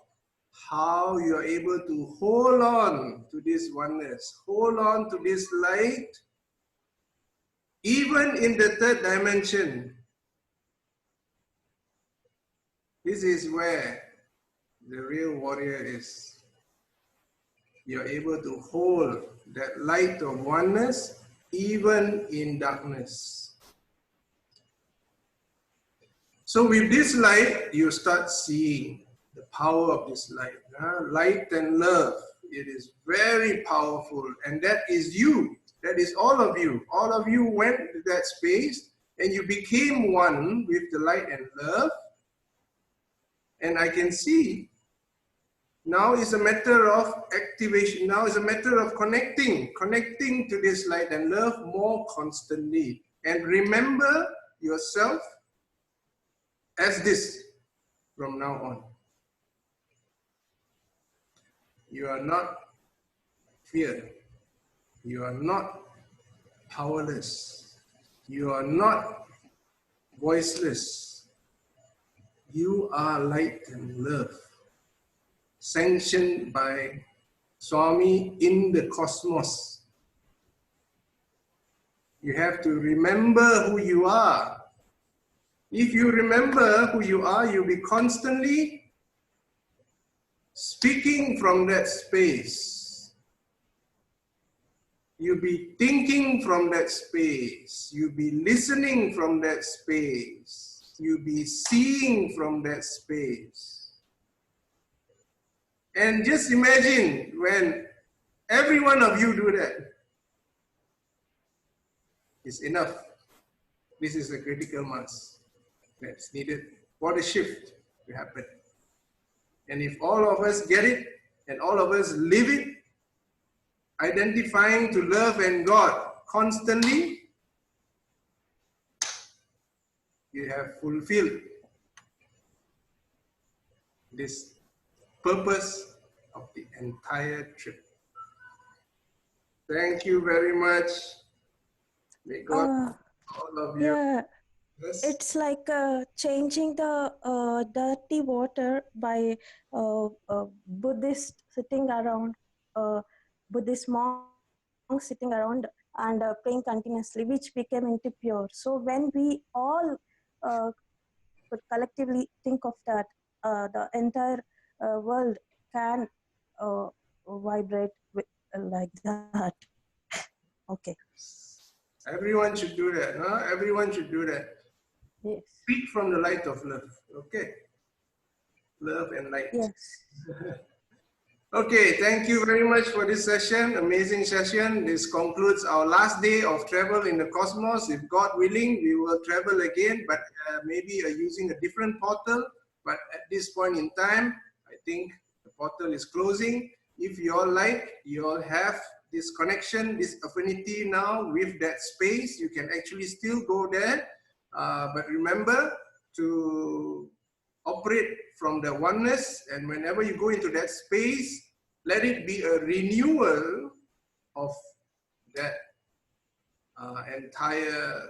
how you are able to hold on to this oneness, hold on to this light, even in the third dimension. This is where the real warrior is. You're able to hold that light of oneness even in darkness. So with this light, you start seeing the power of this light. Light and love. It is very powerful. And that is you. That is all of you. All of you went to that space and you became one with the light and love. And I can see now is a matter of activation. Now is a matter of connecting to this light and love more constantly. And remember yourself as this from now on. You are not fear. You are not powerless. You are not voiceless. You are light and love, sanctioned by Swami in the cosmos. You have to remember who you are. If you remember who you are, you'll be constantly speaking from that space. You'll be thinking from that space. You'll be listening from that space. You'll be seeing from that space. And just imagine when every one of you do that. It's enough. This is a critical mass that's needed for the shift to happen. And if all of us get it, and all of us live it, identifying to love and God constantly, you have fulfilled this purpose of the entire trip. Thank you very much. May God all of you. Yeah, Yes. it's like changing the dirty water by Buddhist sitting around, Buddhist monk sitting around and praying continuously, which became into pure. So when we all could collectively think of that, the entire world can vibrate with, like that. Okay. Everyone should do that. Huh? Everyone should do that. Yes. Speak from the light of love. Okay. Love and light. Yes. Okay, thank you very much for this session, amazing session. This concludes our last day of travel in the cosmos. If God willing, we will travel again, but maybe using a different portal. But at this point in time, I think the portal is closing. If you all like, you all have this connection, this affinity now with that space, you can actually still go there. But remember to operate from the oneness, and whenever you go into that space, let it be a renewal of that entire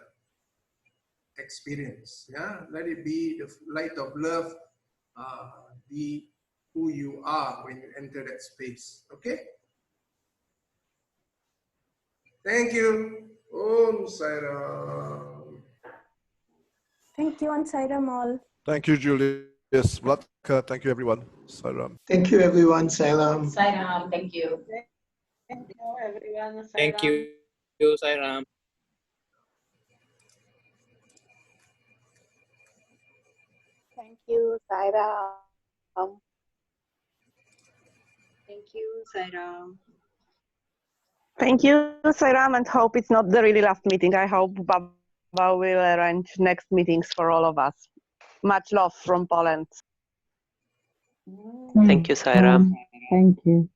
experience. Yeah, let it be the light of love, be who you are when you enter that space. Okay. Thank you. Om Sai Ram. Thank you and Sairam all. Thank you, Julius. Vlatka, thank you, everyone. Sairam. Thank you, everyone. Salam. Sairam, thank you. Thank you, everyone. Thank Sairam. you, Sairam. Thank you, Saira. Thank you, Sairam. Thank you, Sairam, and hope it's not the really last meeting. I hope Baba will arrange next meetings for all of us. Much love from Poland. Thank you, Sairam. Thank you.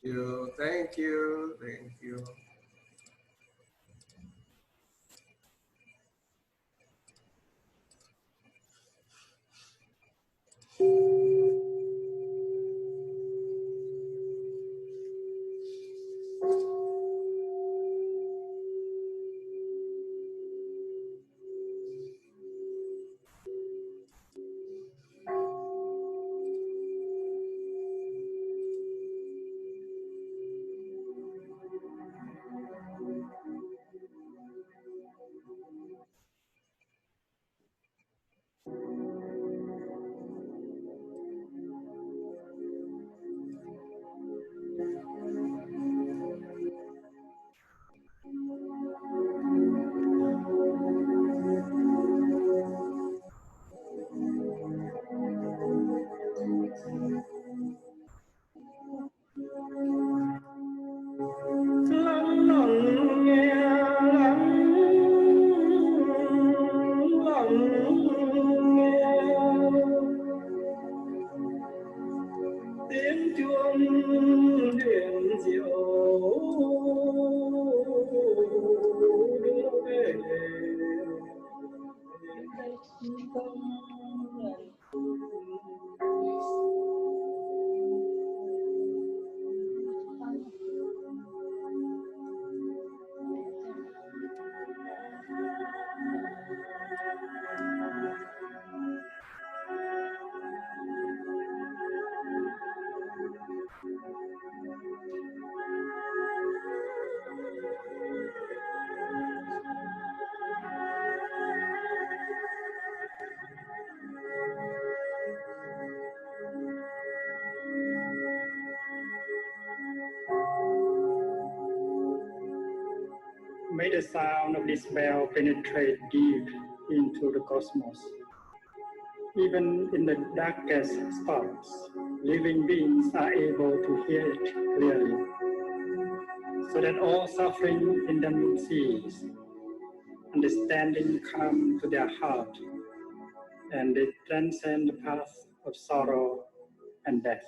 Thank you. Thank you. Tiếng chuông huyền diệu đưa về May the sound of this bell penetrate deep into the cosmos. Even in the darkest stars, living beings are able to hear it clearly, so that all suffering in them cease, understanding come to their heart, and they transcend the path of sorrow and death.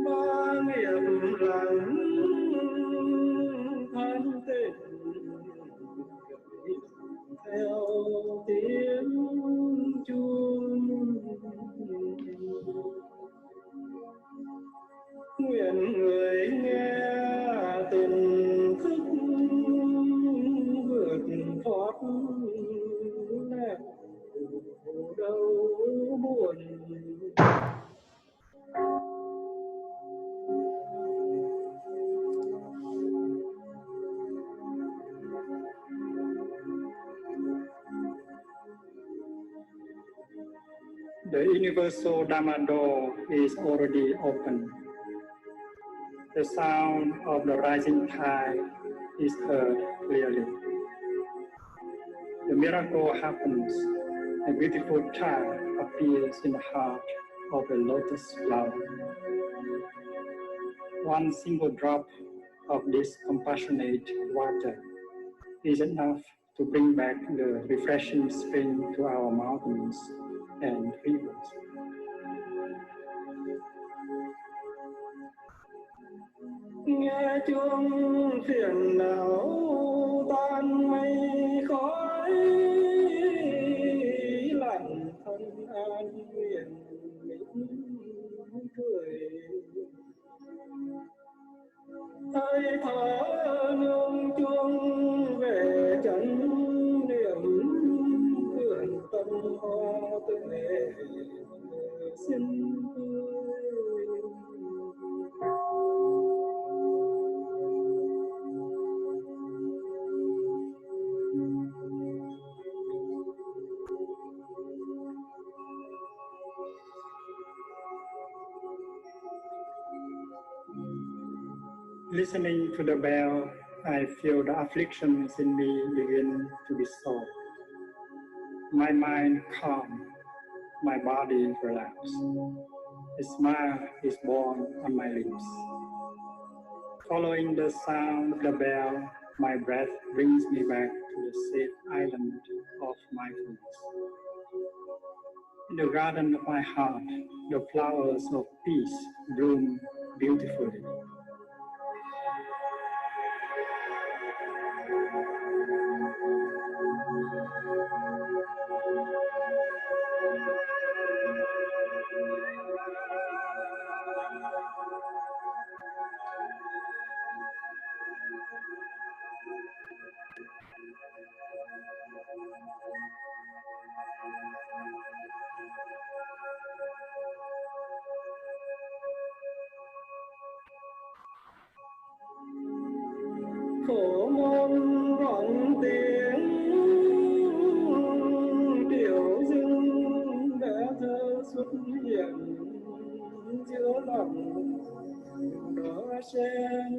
Ba niệm lặng than tên theo tiếng chuông, nguyện người nghe từng thức vượt thoát nẻo đau buồn. The universal Dharma door is already open. The sound of the rising tide is heard clearly. The miracle happens. A beautiful child appears in the heart of a lotus flower. One single drop of this compassionate water is enough to bring back the refreshing spring to our mountains and rivers. Nghe chuông phiền não tan mây khói, lặng thân an nguyện mỉm cười. Hơi thở nương chuông về chân niệm, vườn tâm hoa tươi xinh tươi. Listening to the bell, I feel the afflictions in me begin to be solved. My mind calm, my body relaxed. A smile is born on my lips. Following the sound of the bell, my breath brings me back to the safe island of mindfulness. In the garden of my heart, the flowers of peace bloom beautifully. Khổ môn vọng tiếng tiểu dưng đã thơ xuất hiện giữa lòng đóa sen.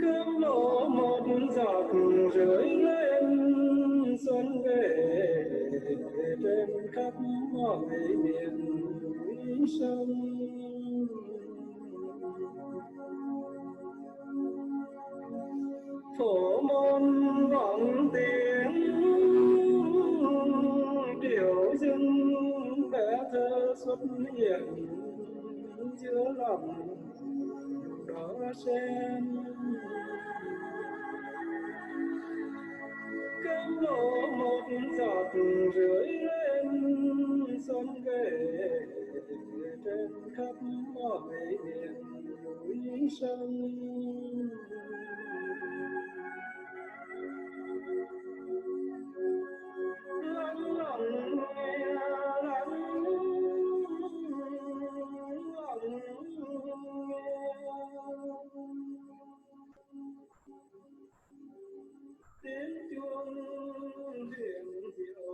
Cơm lỗ một giọt rơi lên xuân về trên khắp mọi miền núi sông. Phổ môn vọng tiếng tiểu dưng đã thơ xuất hiện giữa lòng đóa sen. Cơm lỗ một giọt rơi lên xuân về trên khắp mọi miền núi sông. Lắng lòng nghe, lắng lòng nghe. Tiếng chuông điềm diệu.